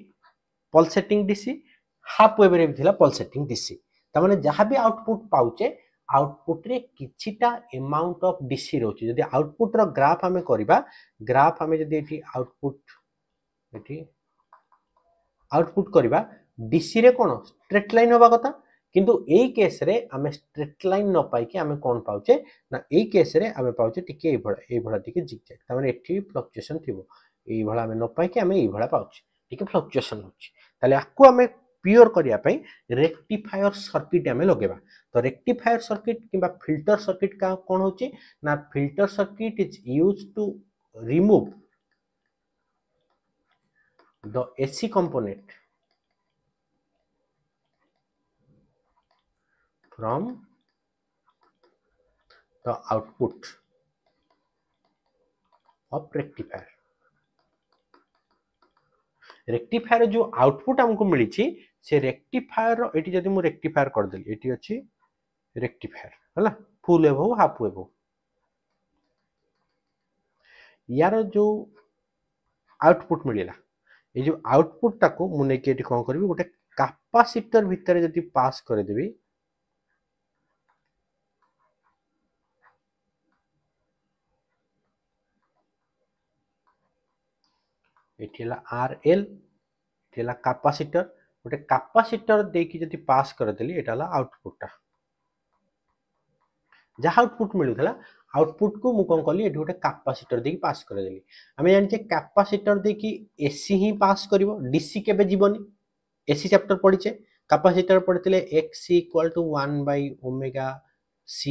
पल्सेटिंग डीसी हाफ वेव रे भी थिला पल्सेटिंग डीसी त माने जहां भी आउटपुट पाउचे आउटपुट रे किछिटा अमाउंट ऑफ डीसी रहउची जदी आउटपुट रो ग्राफ हमें करबा ग्राफ हमें जदी एठी आउटपुट करबा डीसी रे कोन स्ट्रेट लाइन होबा कथा किंतु एई केस रे हमें स्ट्रेट लाइन न पाई कि हमें कोन पाउचे ना एई केस रे हमें पाउचे टिके एई भड़ा टिके जिगजैग त माने एठी फ्लक्चुएशन थिबो एई भड़ा हमें न पाई कि हमें एई भड़ा पाउचे टिके फ्लक्चुएशन होची ताले आकु हमें प्योर करिया पई रेक्टिफायर सर्किट हमें लगेबा तो रेक्टिफायर सर्किट किबा फिल्टर सर्किट का कोन होची ना filter circuit is used to remove the AC component from the output of rectifier rectifier जो आउटपुट हमको मिली छी से रेक्टिफायर एटी जदी मु रेक्टिफायर कर देली एटी अछि रेक्टिफायर हला फुल वेव हो हाफ वेव हो यार जो आउटपुट मिलला ये जो आउटपुट टाको मु नेकी एठी कोन करबी गोटे कैपेसिटर भितर जति पास करे देबी एठी हला आरएल एठी हला कैपेसिटर गोटे कैपेसिटर देकी जति पास करे देली एटा हला आउटपुट टा जहाँ आउटपुट मिलूला आउटपुट को मु कौन कली एठी गोटे कैपेसिटर देकी पास करे देली हमें जानिचे कैपेसिटर देकी एसी ही पास करिवो डीसी केबे जीवनी एसी चैप्टर पढ़ीचे कैपेसिटर पढ़िथिले x equal to 1 by omega c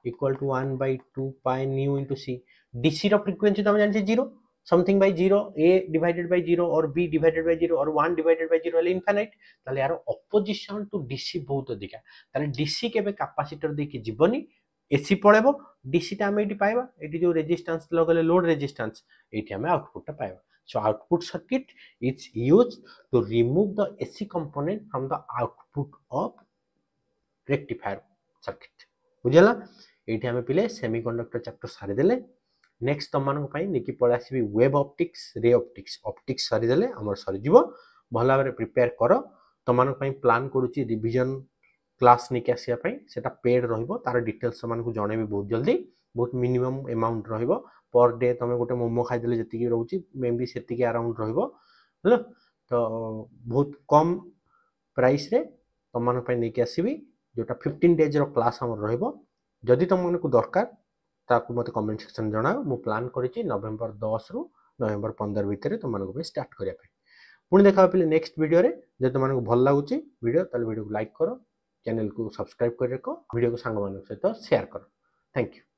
equal to 1 by 2 pi nu into c DC रो फ्रीक्वेंसी तो हम जानिचे 0 something by 0 a divided by 0 और b डिवाइडेड बाय 0 और 1 डिवाइडेड बाय 0 इनफिनिट ताले यार ऑपोजिशन टू डीसी बहुत अधिका ताले डीसी केबे कैपेसिटर देकी जीवनी एसी पळेबो डीसी टा हम एठी पाइबा एठी जो रेजिस्टेंस लगले लोड रेजिस्टेंस एठी हम आउटपुट टा पाइबा so output circuit is used to remove the AC component from the output of rectifier circuit बुझला एठी हम पिले सेमीकंडक्टर चैप्टर सारी देले नेक्स्ट तम मानक पई नेकी पळा आसीबी wave optics ray optics optics सारी देले हमर सरी जीवो भला भाबरे प्रिपेयर करो तम मानक पई प्लान करूची रिवीजन क्लास नेकी आसिया पई सेटा पेड रहइबो तार डिटेल्स समान को जणेबी बहुत जल्दी बहुत मिनिमम अमाउंट रहइबो पर डे तमे गोटे मोमो खाइ देले जति रहउची मे बी सेति के अराउंड रहइबो हलो तो बहुत कम प्राइस रे तम मानक पई नेकी आसीबी जोटा 15 डेज रो क्लास हमर रहइबो जदि तम मानक दरकार ताकू मते कमेंट सेक्शन जणाओ मु प्लान करिछि नवंबर 10 रु नवंबर 15 भीतर तम मानक पे स्टार्ट करिया पे पुणी देखा पे नेक्स्ट वीडियो रे जे तम मानक भल लागुची वीडियो ताले वीडियो को लाइक करो चैनल को सब्सक्राइब कर रखो वीडियो को सांग मानक सहित शेयर करो थैंक यू।